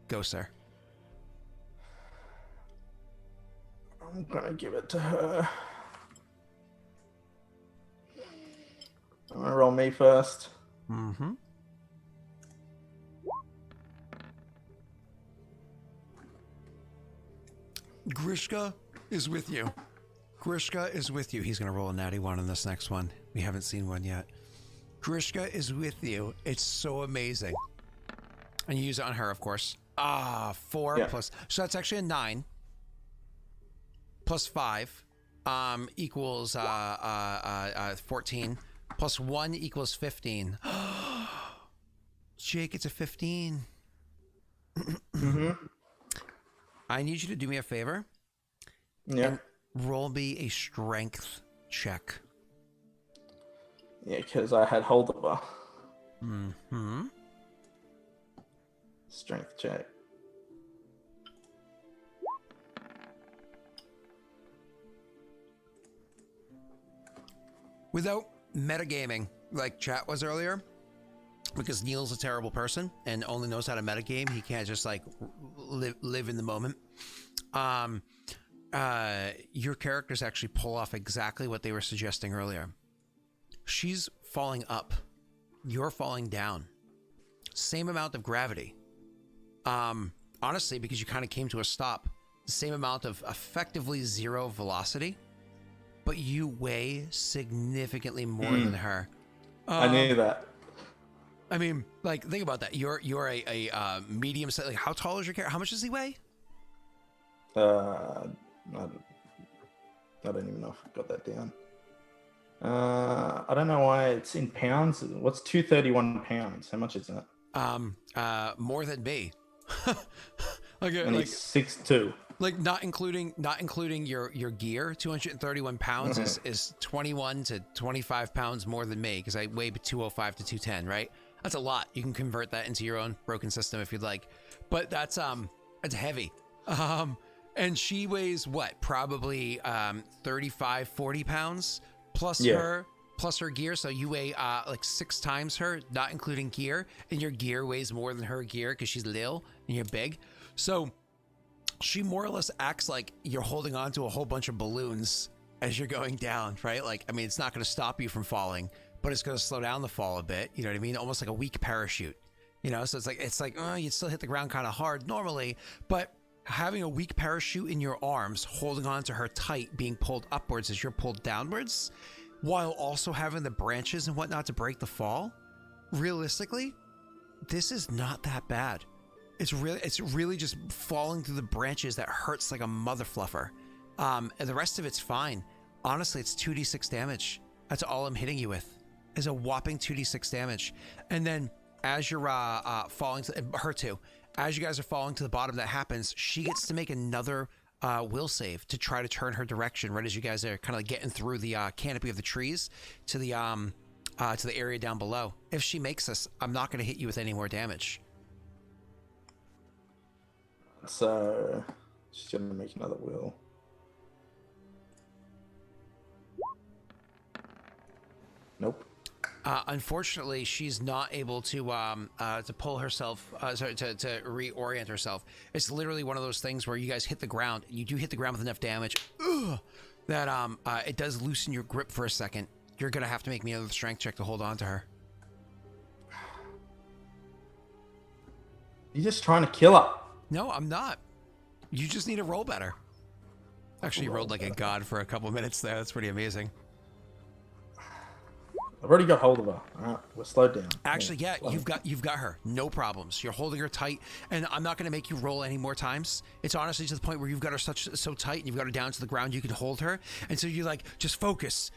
Go, sir. I'm gonna give it to her. I'm gonna roll me first. Mm-hmm. Grishka is with you. Grishka is with you. He's gonna roll a natty 1 on this next one. We haven't seen one yet. Grishka is with you. It's so amazing. And you use it on her, of course. 4 plus. So that's actually a 9. Plus 5 equals 14. Plus 1 equals 15. Jake, it's a 15. Mm-hmm. I need you to do me a favor. Yeah. And roll me a strength check. Yeah, because I had hold of her. Mm-hmm. Strength check. Without metagaming, like chat was earlier, because Neil's a terrible person and only knows how to metagame. He can't just like live in the moment. Your characters actually pull off exactly what they were suggesting earlier. She's falling up. You're falling down. Same amount of gravity. honestly, because you kind of came to a stop, the same amount of effectively 0 velocity, but you weigh significantly more than her. I knew that. I mean, like, think about that. You're a medium size. Like, how tall is your character? How much does he weigh? I don't even know if I got that down. I don't know why it's in pounds. What's 231 pounds? How much is that? More than me. And he's 6'2". Like, not including your gear. 231 pounds is 21 to 25 pounds more than me, because I weigh 205 to 210, right? That's a lot. You can convert that into your own broken system if you'd like, but that's heavy. And she weighs what? Probably 35, 40 pounds plus her gear. So you weigh like 6 times her, not including gear, and your gear weighs more than her gear because she's little and you're big. So she more or less acts like you're holding on to a whole bunch of balloons as you're going down, right? Like, I mean, it's not going to stop you from falling, but it's going to slow down the fall a bit. You know what I mean? Almost like a weak parachute, you know? So it's like, you'd still hit the ground kind of hard normally, but having a weak parachute in your arms, holding on to her tight, being pulled upwards as you're pulled downwards, while also having the branches and whatnot to break the fall, realistically, this is not that bad. It's really just falling through the branches that hurts like a mother fluffer. And the rest of it's fine. Honestly, it's 2d6 damage. That's all I'm hitting you with, is a whopping 2d6 damage. And then as you're falling to her too, as you guys are falling to the bottom, that happens, she gets to make another will save to try to turn her direction right as you guys are kind of like getting through the canopy of the trees to the area down below. If she makes this, I'm not going to hit you with any more damage. So she's gonna make another will. Nope. Unfortunately, she's not able to pull herself, to reorient herself. It's literally one of those things where you guys hit the ground. You do hit the ground with enough damage that it does loosen your grip for a second. You're gonna have to make me another strength check to hold on to her. You're just trying to kill her. No, I'm not. You just need to roll better. Actually, you rolled like a god for a couple minutes there. That's pretty amazing. I've already got hold of her. All right, we're slowed down. Actually, yeah, you've got her. No problems. You're holding her tight, and I'm not going to make you roll any more times. It's honestly to the point where you've got her so tight, and you've got her down to the ground. You can hold her, and so you like just focus,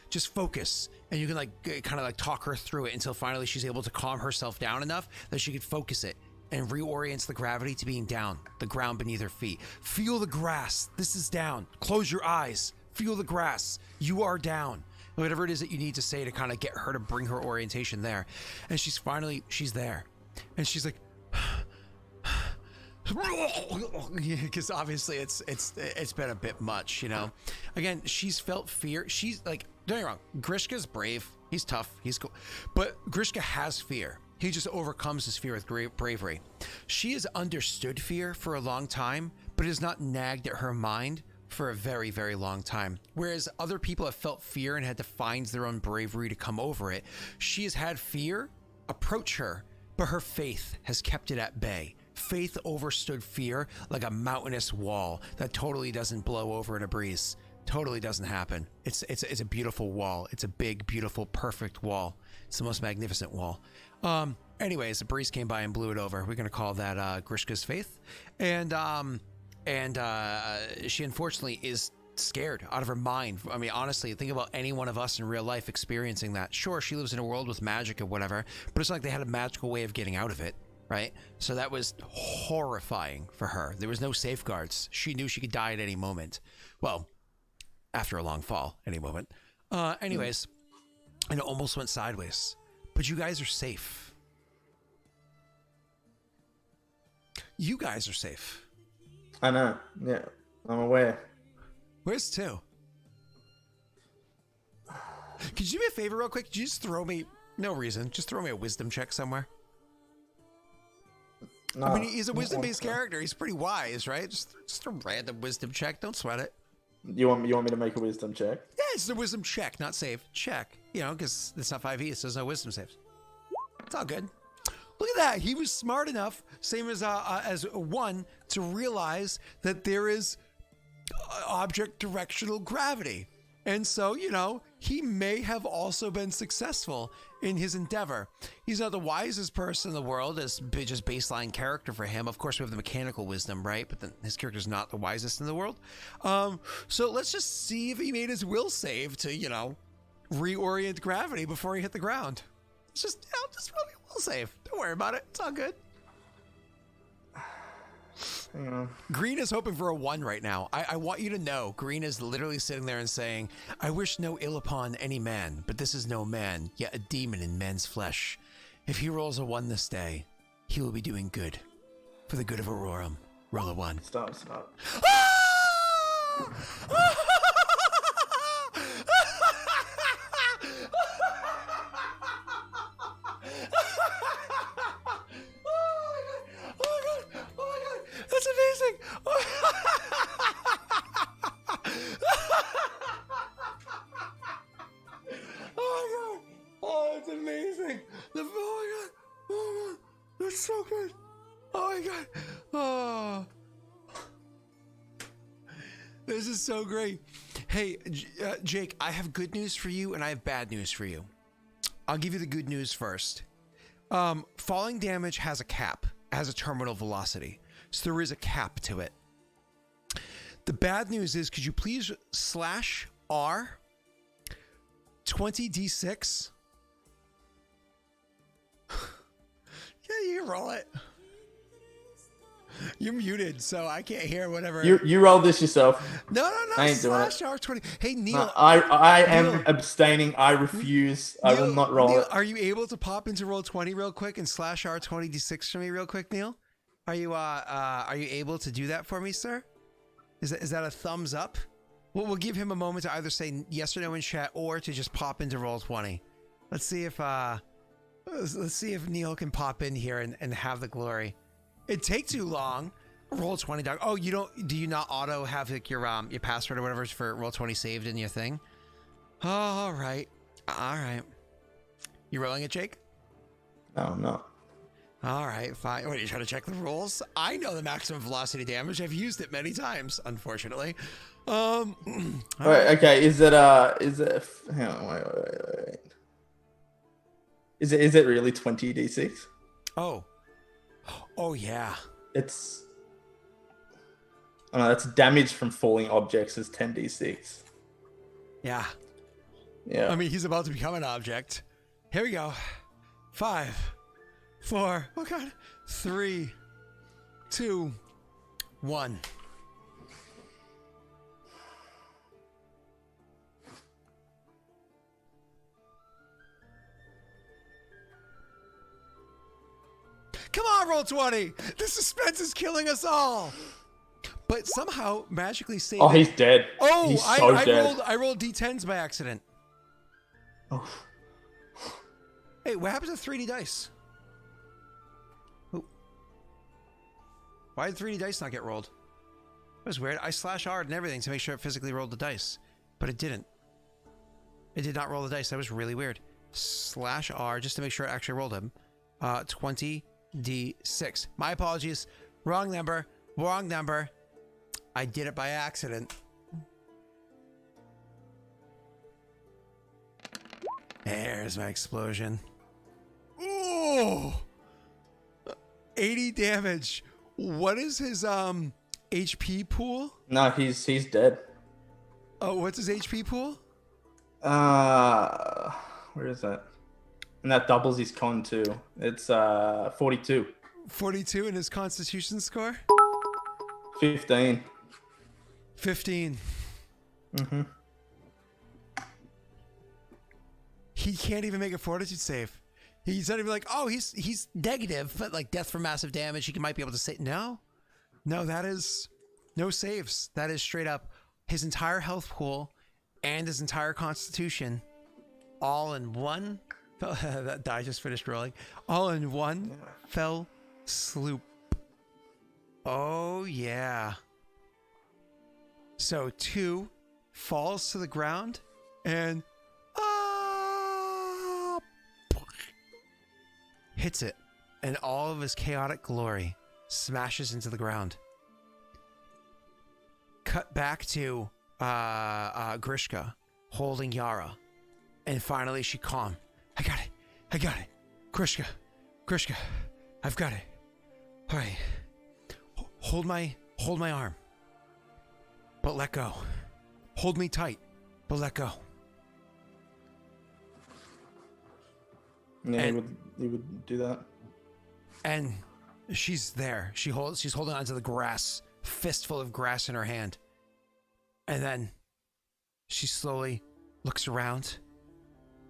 and you can like kind of like talk her through it until finally she's able to calm herself down enough that she could focus it and reorients the gravity to being down, the ground beneath her feet. Feel the grass. This is down. Close your eyes. Feel the grass. You are down. Whatever it is that you need to say to kind of get her to bring her orientation there. And she's there. And she's like, because obviously it's been a bit much, you know. Again, she's felt fear. She's like, don't get me wrong, Grishka's brave. He's tough. He's cool. But Grishka has fear. He just overcomes his fear with great bravery. She has understood fear for a long time, but has not nagged at her mind for a very, very long time. Whereas other people have felt fear and had to find their own bravery to come over it, she has had fear approach her, but her faith has kept it at bay. Faith overstood fear like a mountainous wall that totally doesn't blow over in a breeze. Totally doesn't happen. It's a beautiful wall. It's a big, beautiful, perfect wall. It's the most magnificent wall. Anyways, a breeze came by and blew it over. We're going to call that Grishka's faith. And she unfortunately is scared out of her mind. I mean, honestly, think about any one of us in real life experiencing that. Sure, she lives in a world with magic or whatever, but it's not like they had a magical way of getting out of it, right? So that was horrifying for her. There was no safeguards. She knew she could die at any moment. Well, after a long fall, any moment. Anyways, and it almost went sideways. But you guys are safe. You guys are safe. I know. Yeah, I'm aware. Where's 2? Could you do me a favor real quick? Could you just throw me, no reason, just throw me a wisdom check somewhere? No, I mean, he's a wisdom-based character. He's pretty wise, right? Just a random wisdom check. Don't sweat it. You want me to make a wisdom check? Yeah, it's a wisdom check, not save. Check. You know, because it's not 5e, so there's no wisdom saves. It's all good. Look at that. He was smart enough, same as one, to realize that there is object directional gravity. And so, he may have also been successful in his endeavor. He's not the wisest person in the world, as just baseline character for him. Of course, we have the mechanical wisdom, right? But then his character's not the wisest in the world. So let's just see if he made his will save to, reorient gravity before he hit the ground. It's just roll your will save. Don't worry about it. It's all good. Hang on. Green is hoping for a 1 right now. I want you to know, Green is literally sitting there and saying, I wish no ill upon any man, but this is no man, yet a demon in man's flesh. If he rolls a 1 this day, he will be doing good. For the good of Aurorum. Roll a 1. Stop. That's amazing. Oh my god. Oh, it's amazing. Oh my god. That's so good. Oh my god. Oh. This is so great. Hey, Jake, I have good news for you and I have bad news for you. I'll give you the good news first. Falling damage has a cap, has a terminal velocity. So there is a cap to it. The bad news is, could you please /R 20d6? Yeah, you can roll it. You're muted, so I can't hear whatever. You roll this yourself. No. I ain't doing it. /R20. Hey, Neil. No, I am abstaining. I refuse. I will not roll Neil, it. Are you able to pop into Roll20 real quick and /R20d6 for me real quick, Neil? Are you able to do that for me, sir? Is that a thumbs up? We'll give him a moment to either say yes or no in chat or to just pop into Roll20. Let's see if Neil can pop in here and have the glory. It'd take too long. Roll20 dog. Oh, do you not auto have like your password or whatever for Roll20 saved in your thing? Oh, all right. You rolling it, Jake? No, I'm not. All right, fine. What, are you trying to check the rules? I know the maximum velocity damage. I've used it many times, unfortunately. Wait, right. okay. Is it hang on, wait. Is it really 20d6? Oh yeah. It's that's damage from falling objects is 10d6. Yeah. Yeah. I mean, he's about to become an object. Here we go. 5, 4, oh god, 3, 2, 1. Come on, Roll20. The suspense is killing us all. But somehow magically saved. Oh, he's dead. Oh, he's so dead. I rolled d10s by accident. Oh. Hey, what happens to 3D dice? Oh. Why did 3D dice not get rolled? That was weird. I /R and everything to make sure it physically rolled the dice, but it didn't. It did not roll the dice. That was really weird. /R just to make sure it actually rolled them. 20d6. My apologies. Wrong number. I did it by accident. There's my explosion. Ooh! 80 damage. What is his HP pool? No, he's dead. Oh, what's his HP pool? Where is that? And that doubles his con too. It's 42. 42 in his constitution score? 15. 15. Mm-hmm. He can't even make a fortitude save. He's not even like, oh, he's negative, but like death from massive damage, he might be able to say no, that is no saves. That is straight up his entire health pool and his entire constitution all in one. That die just finished rolling. All in one fell swoop. Oh yeah. So 2 falls to the ground and hits it and all of his chaotic glory smashes into the ground. Cut back to Grishka holding Yara, and finally she calm. I got it. Grishka, I've got it. All right, hold my arm, but let go. Hold me tight, but let go. Yeah, he would do that. And she's there. She's holding onto the grass, fistful of grass in her hand. And then she slowly looks around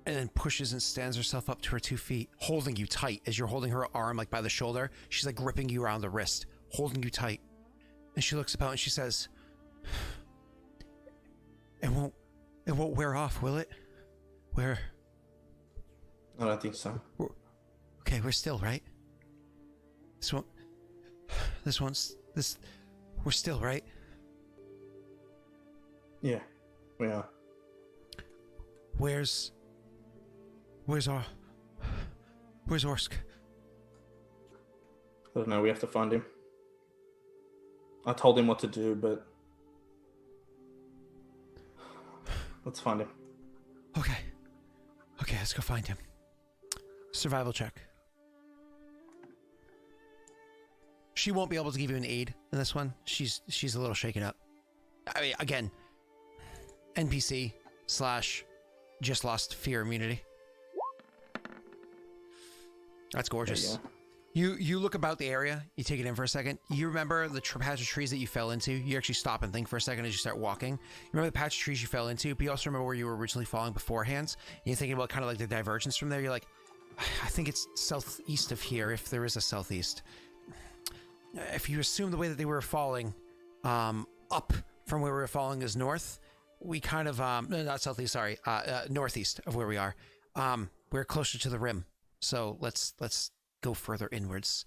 and then pushes and stands herself up to her 2 feet, holding you tight as you're holding her arm like by the shoulder. She's like gripping you around the wrist, holding you tight. And she looks about and she says, It won't wear off, will it? I don't think so. We're still, right? We're still, right? Yeah, we are. Where's Orsk? I don't know, we have to find him. I told him what to do, but let's find him. Okay, let's go find him. Survival check. She won't be able to give you an aid in this one. She's a little shaken up. I mean, again, NPC / just lost fear immunity. That's gorgeous. You look about the area. You take it in for a second. You remember the patch of trees that you fell into. You actually stop and think for a second as you start walking. You remember the patch of trees you fell into, but you also remember where you were originally falling beforehand. And you're thinking about kind of like the divergence from there. You're like, I think it's southeast of here, if there is a southeast. If you assume the way that they were falling up from where we were falling is north, we kind of, not southeast, sorry, northeast of where we are. We're closer to the rim. So let's go further inwards.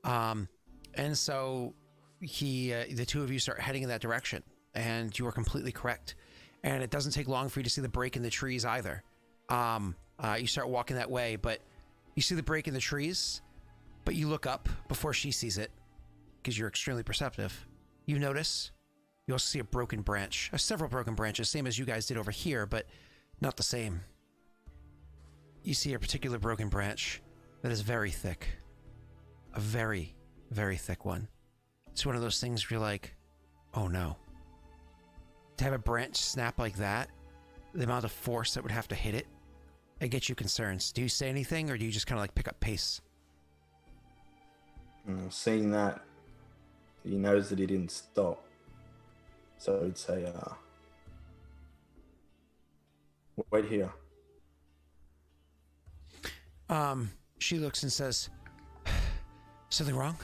And so the two of you start heading in that direction, and you are completely correct. And it doesn't take long for you to see the break in the trees either. You start walking that way, but you see the break in the trees, but you look up before she sees it, because you're extremely perceptive. You notice, you also see a broken branch, several broken branches, same as you guys did over here, but not the same. You see a particular broken branch that is very thick. A very, very thick one. It's one of those things where you're like, oh no. To have a branch snap like that, the amount of force that would have to hit it, it gets you concerns. Do you say anything, or do you just kind of like pick up pace? Seeing that, he knows that he didn't stop. So he'd say, wait here. She looks and says, something wrong?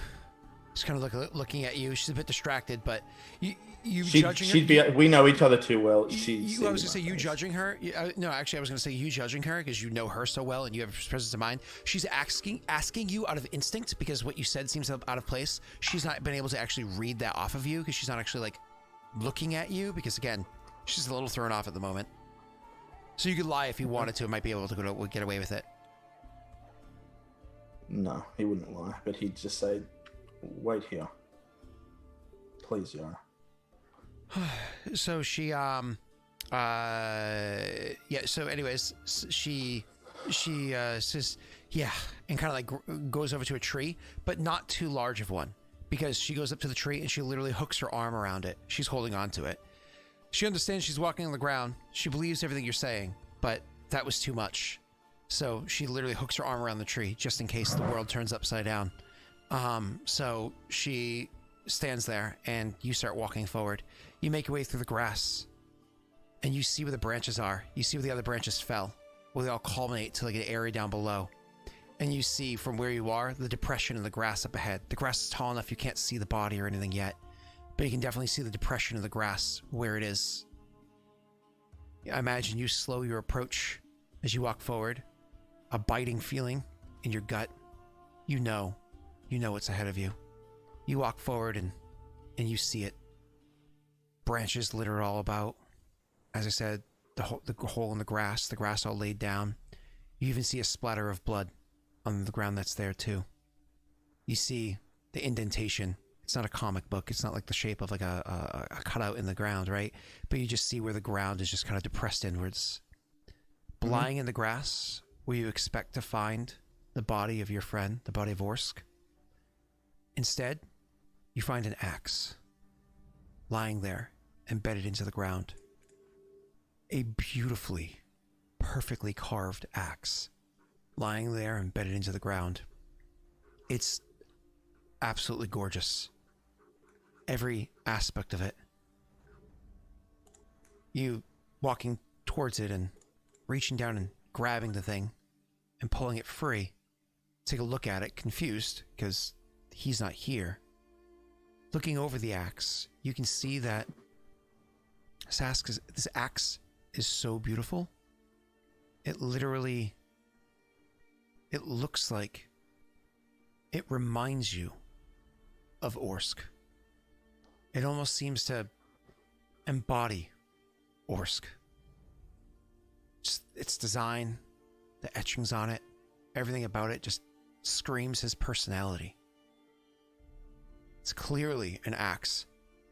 She's kind of looking at you. She's a bit distracted, but you judging her? We know each other too well. I was going to say, you judging her? No, actually, I was going to say you judging her because you know her so well and you have presence of mind. She's asking you out of instinct because what you said seems out of place. She's not been able to actually read that off of you because she's not actually like looking at you because, again, she's a little thrown off at the moment. So you could lie if you wanted to and might be able to get away with it. No, he wouldn't lie, but he'd just say, wait here. Please, Yara. So she, so anyways, she says, yeah, and kind of like goes over to a tree, but not too large of one, because she goes up to the tree and she literally hooks her arm around it. She's holding on to it. She understands she's walking on the ground. She believes everything you're saying, but that was too much. So she literally hooks her arm around the tree just in case the world turns upside down. So she stands there and you start walking forward. You make your way through the grass and you see where the branches are. You see where the other branches fell, where they all culminate to like an area down below. And you see from where you are, the depression in the grass up ahead. The grass is tall enough you can't see the body or anything yet, but you can definitely see the depression in the grass where it is. I imagine you slow your approach as you walk forward. A biting feeling in your gut. You know what's ahead of you. You walk forward and you see it. Branches littered all about. As I said, the hole in the grass all laid down. You even see a splatter of blood on the ground that's there too. You see the indentation. It's not a comic book. It's not like the shape of like a cutout in the ground, right? But you just see where the ground is just kind of depressed inwards. Lying in the grass, where you expect to find the body of your friend, the body of Orsk. Instead, you find an axe lying there, embedded into the ground. A beautifully, perfectly carved axe lying there, embedded into the ground. It's absolutely gorgeous. Every aspect of it. You walking towards it and reaching down and grabbing the thing and pulling it free. Take a look at it, confused, because he's not here. Looking over the axe, you can see that this axe is so beautiful. It looks like it reminds you of Orsk. It almost seems to embody Orsk. Just its design, the etchings on it, everything about it just screams his personality. It's clearly an axe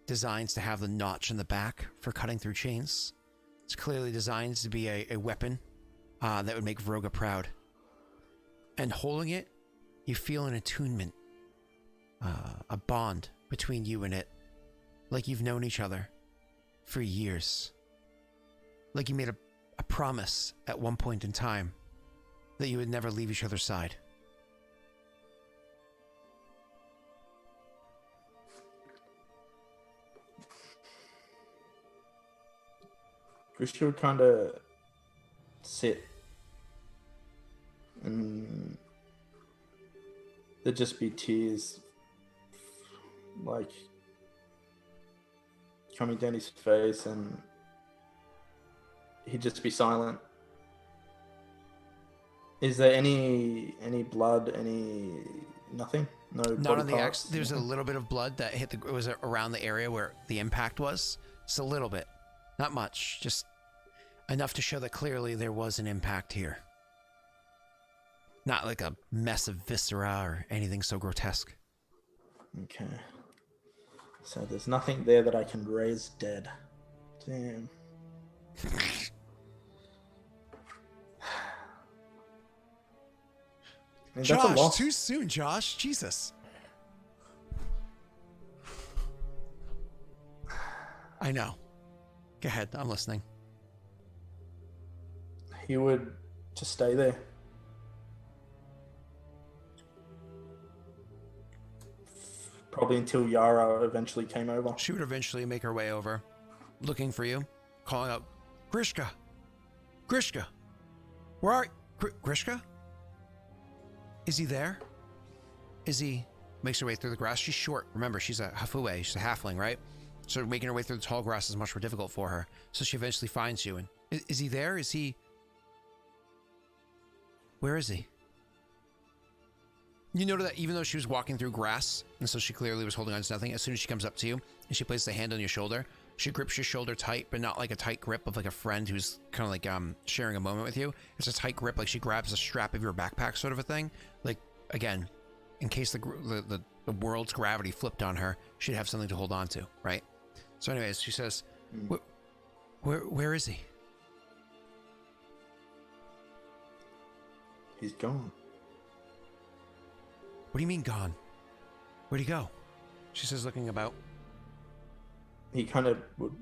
designed to have the notch in the back for cutting through chains. It's clearly designed to be a weapon that would make Vroga proud. And holding it, you feel an attunement, a bond between you and it. Like you've known each other for years. Like you made a promise at one point in time that you would never leave each other's side. Krishna would kind of sit and there'd just be tears like coming down his face, and he'd just be silent. Is there any blood, nothing? No, not on the axe. There's a little bit of blood that hit it was around the area where the impact was. Just a little bit. Not much, just enough to show that clearly there was an impact here. Not like a mess of viscera or anything so grotesque. Okay. So there's nothing there that I can raise dead. Damn. I mean, that's a Josh, loss. too soon, Josh. Jesus. I know. Go ahead, I'm listening. He would just stay there. Probably until Yara eventually came over. She would eventually make her way over, looking for you, calling out, Grishka! Grishka! Where are you? Grishka? Is he there? Is he... Makes her way through the grass. She's short. Remember, she's a Hafue. She's a halfling, right? So making her way through the tall grass is much more difficult for her. So she eventually finds you. And is he there? Is he... Where is he? You notice that even though she was walking through grass, and so she clearly was holding on to nothing, as soon as she comes up to you and she places a hand on your shoulder, she grips your shoulder tight, but not like a tight grip of like a friend who's kind of like sharing a moment with you. It's a tight grip, like she grabs a strap of your backpack sort of a thing. Like, again, in case the world's gravity flipped on her, she'd have something to hold on to, right? So anyways, she says, where is he? He's gone. What do you mean gone? Where'd he go? She says, looking about. He kind of would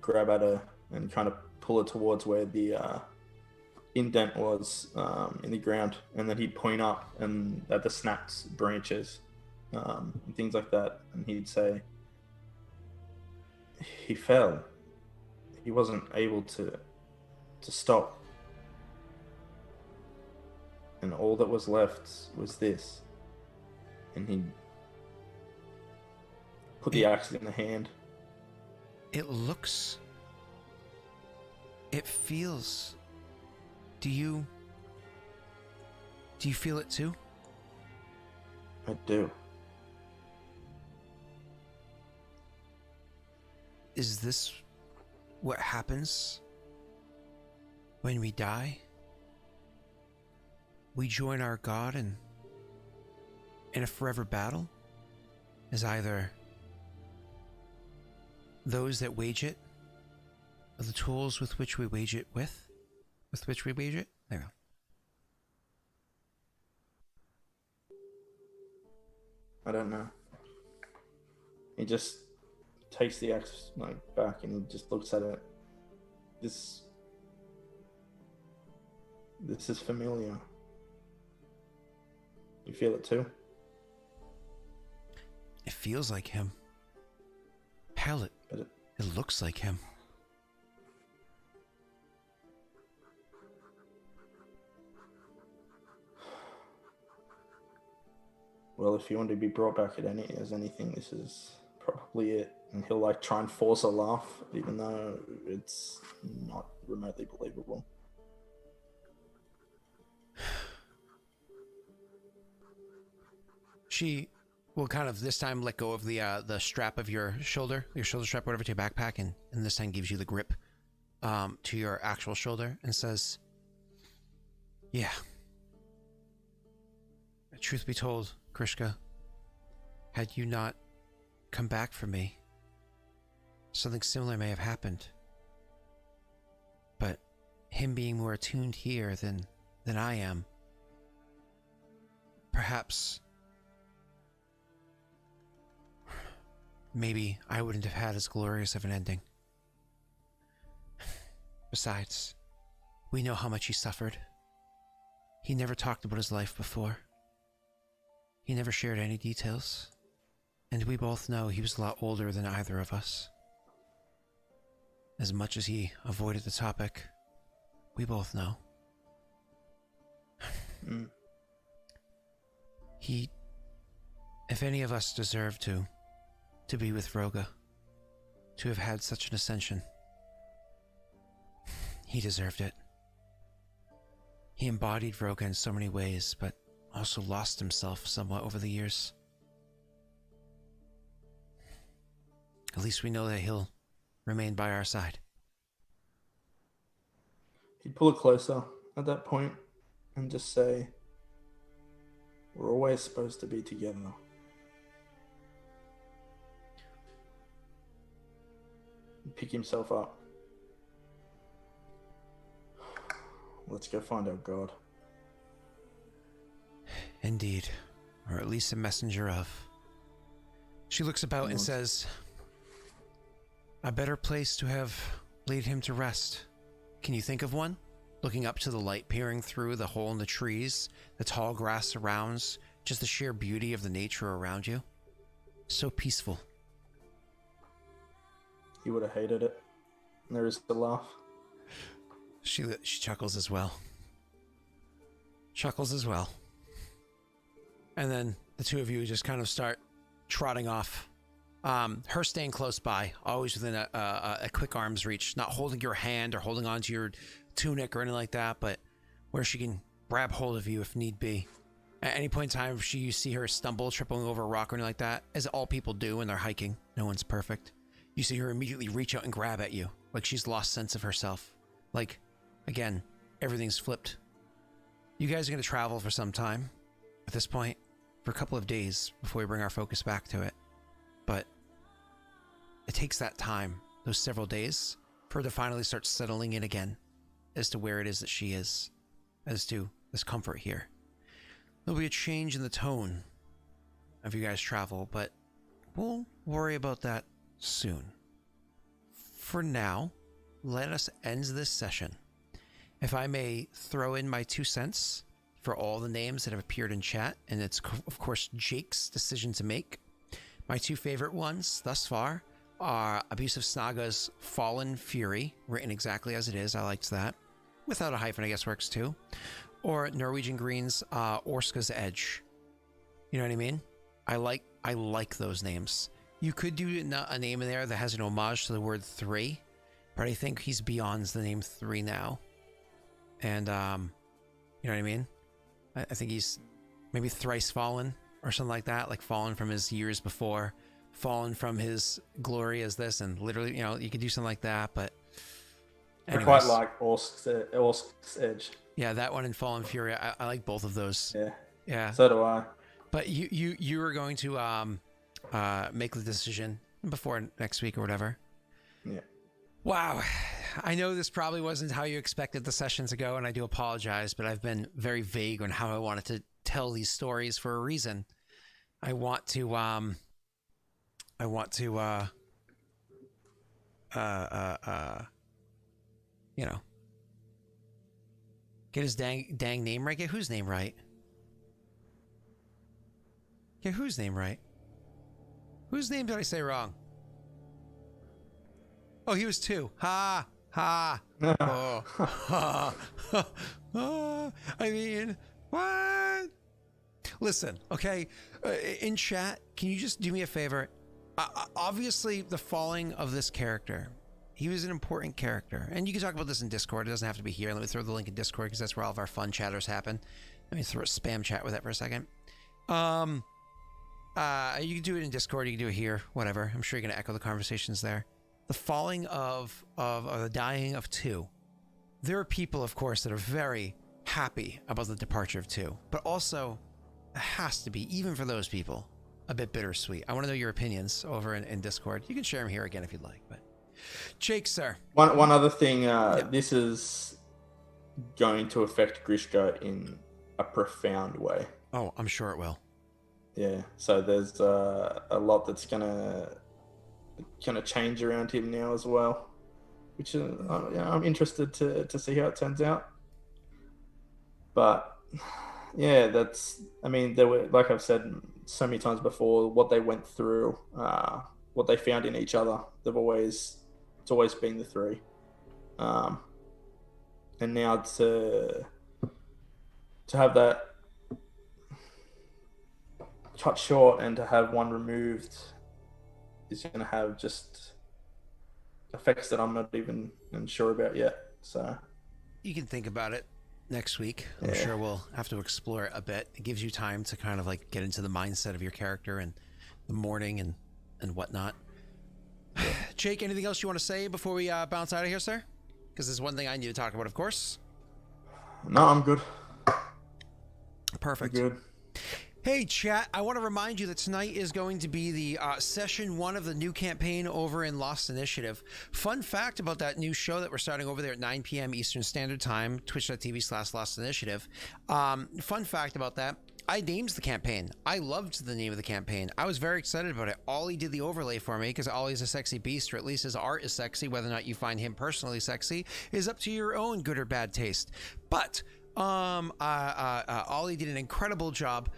grab at her and kind of pull her towards where the indent was in the ground, and then he'd point up and at the snapped branches and things like that, and he'd say, he fell. He wasn't able to stop. And all that was left was this. And he put the axe in the hand. It looks... It feels... Do you feel it too? I do. Is this what happens when we die? We join our God and in a forever battle is either those that wage it, or the tools with which we wage it with which we wage it. There we go. I don't know. He just takes the axe like back and he just looks at it. This is familiar. You feel it too? It feels like him. Hell, it looks like him. Well, if you want to be brought back as anything, this is probably it. And he'll like try and force a laugh, even though it's not remotely believable. She will kind of this time let go of the strap of your shoulder strap, whatever, to your backpack, and this time gives you the grip to your actual shoulder and says, "Yeah. Truth be told, Krishka, had you not come back for me, something similar may have happened. But him being more attuned here than I am, perhaps maybe I wouldn't have had as glorious of an ending. Besides, we know how much he suffered. He never talked about his life before. He never shared any details. And we both know he was a lot older than either of us. As much as he avoided the topic, we both know. He, if any of us deserved to be with Roga, to have had such an ascension, he deserved it. He embodied Roga in so many ways, but also lost himself somewhat over the years. At least we know that he'll remain by our side." He'd pull it closer at that point and just say, "We're always supposed to be together." He'd pick himself up. Let's go find our God. Indeed, or at least a messenger of. She looks about and says, "A better place to have laid him to rest. Can you think of one?" Looking up to the light peering through the hole in the trees, the tall grass surrounds, just the sheer beauty of the nature around you. So peaceful. He would have hated it. And there is the laugh. She chuckles as well. And then the two of you just kind of start trotting off. Her staying close by, always within a quick arm's reach, not holding your hand or holding onto your tunic or anything like that, but where she can grab hold of you if need be. At any point in time, if you see her stumble, tripping over a rock or anything like that, as all people do when they're hiking, no one's perfect, you see her immediately reach out and grab at you, like she's lost sense of herself. Like, again, everything's flipped. You guys are going to travel for some time at this point, for a couple of days before we bring our focus back to it. But it takes that time, those several days, for her to finally start settling in again as to where it is that she is, as to this comfort here. There'll be a change in the tone of you guys' travel, but we'll worry about that soon. For now, let us end this session. If I may throw in my 2 cents for all the names that have appeared in chat, and it's of course Jake's decision to make. My 2 favorite ones thus far are Abusive Snaga's Fallen Fury, written exactly as it is. I liked that. Without a hyphen, I guess works too. Or Norwegian Green's Orska's Edge. You know what I mean? I like those names. You could do a name in there that has an homage to the word 3, but I think he's beyond the name 3 now. And, you know what I mean? I think he's maybe thrice fallen or something like that, like fallen from his years before, fallen from his glory as this, and literally, you know, you could do something like that, but anyways. I quite like Orsk's Edge. Yeah, that one and Fallen Fury, I like both of those. Yeah. Yeah. So do I. But you are going to make the decision before next week or whatever. Yeah. Wow. I know this probably wasn't how you expected the session to go, and I do apologize, but I've been very vague on how I wanted to tell these stories for a reason. I want to get his dang name right. Get whose name right? Get whose name right? Whose name did I say wrong? Oh, he was 2. Ha! Ha! Oh. Ha! Ha! I mean, what? Listen, okay? In chat, can you just do me a favor? Obviously, the falling of this character, he was an important character. And you can talk about this in Discord. It doesn't have to be here. Let me throw the link in Discord because that's where all of our fun chatters happen. Let me throw a spam chat with that for a second. You can do it in Discord. You can do it here. Whatever. I'm sure you're going to echo the conversations there. The falling of the dying of 2. There are people, of course, that are very happy about the departure of 2. But also, it has to be, even for those people, a bit bittersweet. I want to know your opinions over in Discord. You can share them here again if you'd like. But Jake, sir. One other thing. This is going to affect Grishka in a profound way. Oh, I'm sure it will. Yeah. So there's a lot that's gonna change around him now as well, which I'm interested to see how it turns out. But yeah, there were, like I've said so many times before, what they went through, what they found in each other. It's always been the 3, and now to have that cut short and to have one removed is going to have just effects that I'm not even sure about yet. So you can think about it next week. I'm sure we'll have to explore it a bit. It gives you time to kind of like get into the mindset of your character and the mourning and whatnot. Yeah. Jake, anything else you want to say before we bounce out of here, sir? Because there's one thing I need to talk about, of course. No, I'm good. Perfect. I'm good. Hey, chat, I want to remind you that tonight is going to be the session 1 of the new campaign over in Lost Initiative. Fun fact about that new show that we're starting over there at 9 p.m. Eastern Standard Time, twitch.tv/Lost Initiative. Fun fact about that, I named the campaign. I loved the name of the campaign. I was very excited about it. Ollie did the overlay for me because Ollie's a sexy beast, or at least his art is sexy. Whether or not you find him personally sexy is up to your own good or bad taste. But Ollie did an incredible job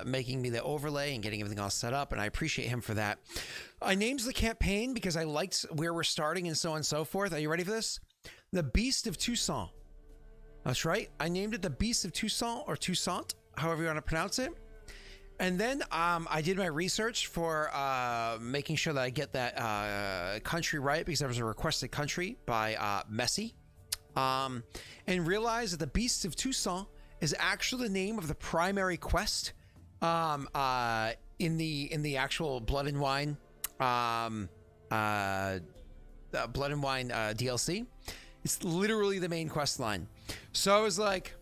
making me the overlay and getting everything all set up, and I appreciate him for that. I named the campaign because I liked where we're starting and so on and so forth. Are you ready for this? The Beast of Toussaint. That's right. I named it the Beast of Toussaint, or Toussaint, however you want to pronounce it. And then I did my research for making sure that I get that country right, because there was a requested country by Messi, and realized that the Beast of Toussaint is actually the name of the primary quest in the actual Blood and Wine DLC. It's literally the main quest line. So I was like,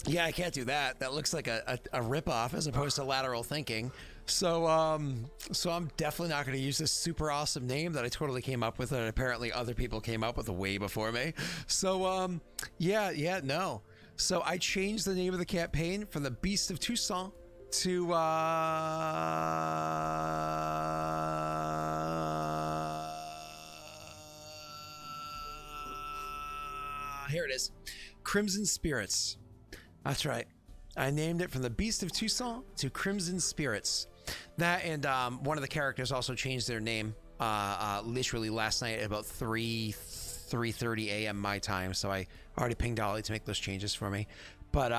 yeah, I can't do that. That looks like a ripoff as opposed to lateral thinking. So I'm definitely not going to use this super awesome name that I totally came up with, and apparently other people came up with way before me. So no. So I changed the name of the campaign from the Beast of Toussaint to here it is, Crimson Spirits. That's right. I named it from the Beast of Toussaint to Crimson Spirits. That, and one of the characters also changed their name literally last night at about 3:30 a.m. my time, so I already pinged Ollie to make those changes for me. But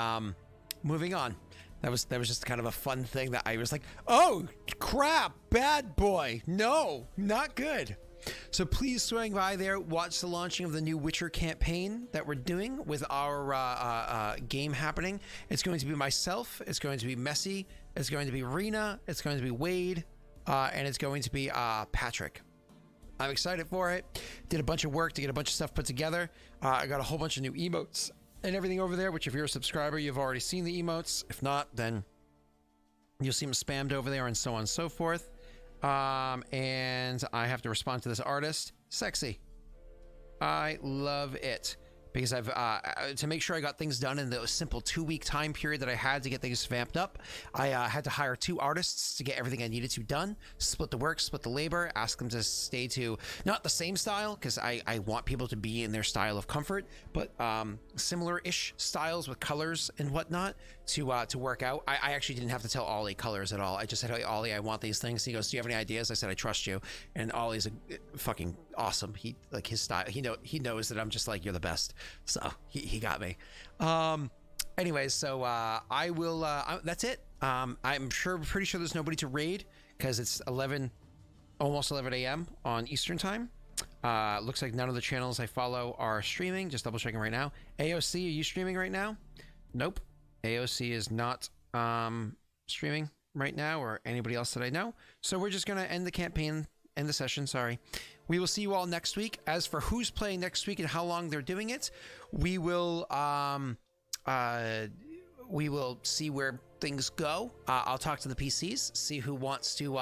moving on, that was just kind of a fun thing that I was like, oh crap, bad boy, no, not good. So please swing by there, watch the launching of the new Witcher campaign that we're doing with our game happening. It's going to be myself, it's going to be Messi, it's going to be Rena, it's going to be Wade, and it's going to be Patrick. I'm excited for it. Did a bunch of work to get a bunch of stuff put together. I got a whole bunch of new emotes and everything over there, which if you're a subscriber, you've already seen the emotes. If not, then You'll see them spammed over there and so on and so forth. And I have to respond to this artist. Sexy. I love it. Because I've, to make sure I got things done in the simple 2-week time period that I had to get things vamped up, I had to hire 2 artists to get everything I needed to done, split the work, split the labor, ask them to stay to not the same style, because I want people to be in their style of comfort, but similar-ish styles with colors and whatnot to work out. I actually didn't have to tell Ollie colors at all. I just said, hey, Ollie, I want these things. He goes, do you have any ideas? I said, I trust you. And Ollie's fucking awesome. He, like, his style, he knows that I'm just like, you're the best. So he got me. Anyways, so I will, that's it. I'm pretty sure there's nobody to raid because it's almost 11 a.m. on Eastern time. Looks like none of the channels I follow are streaming. Just double checking right now. AOC, are you streaming right now? Nope. AOC is not streaming right now, or anybody else that I know. So we're just going to end the campaign, end the session, sorry. We will see you all next week. As for who's playing next week and how long they're doing it, we will see where things go. I'll talk to the PCs, see who wants to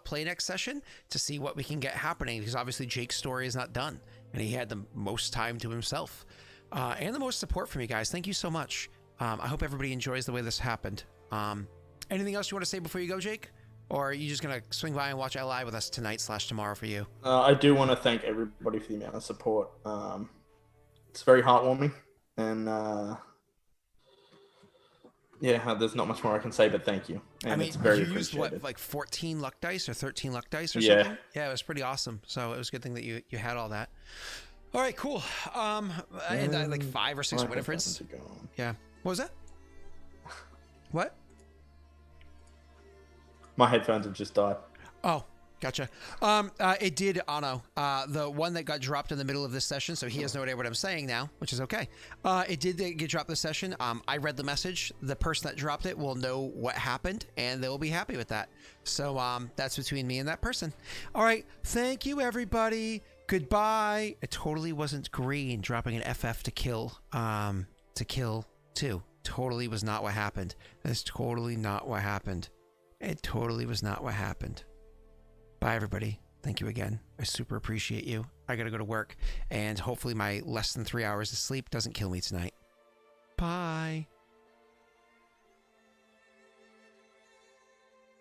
play next session to see what we can get happening, because obviously Jake's story is not done and he had the most time to himself and the most support from you guys. Thank you so much. I hope everybody enjoys the way this happened. Anything else you want to say before you go, Jake? Or are you just going to swing by and watch LI with us tonight/tomorrow for you? I do want to thank everybody for the amount of support. It's very heartwarming. And yeah, there's not much more I can say, but thank you. And I mean, it's very you used appreciated. what, like 14 luck dice or 13 luck dice or Yeah. something? Yeah, it was pretty awesome. So it was a good thing that you had all that. All right, cool. And like 5 or 6 My Winifreds. headphones are gone. Yeah. What was that? What? My headphones have just died. Oh, gotcha. It did, Anno. The one that got dropped in the middle of this session, so he has no idea what I'm saying now, which is okay. It did get dropped this session. I read the message. The person that dropped it will know what happened, and they will be happy with that. So that's between me and that person. All right. Thank you, everybody. Goodbye. It totally wasn't green dropping an FF to kill 2. Totally was not what happened. That's totally not what happened. It totally was not what happened. Bye, everybody. Thank you again. I super appreciate you. I got to go to work, and hopefully my less than 3 hours of sleep doesn't kill me tonight. Bye.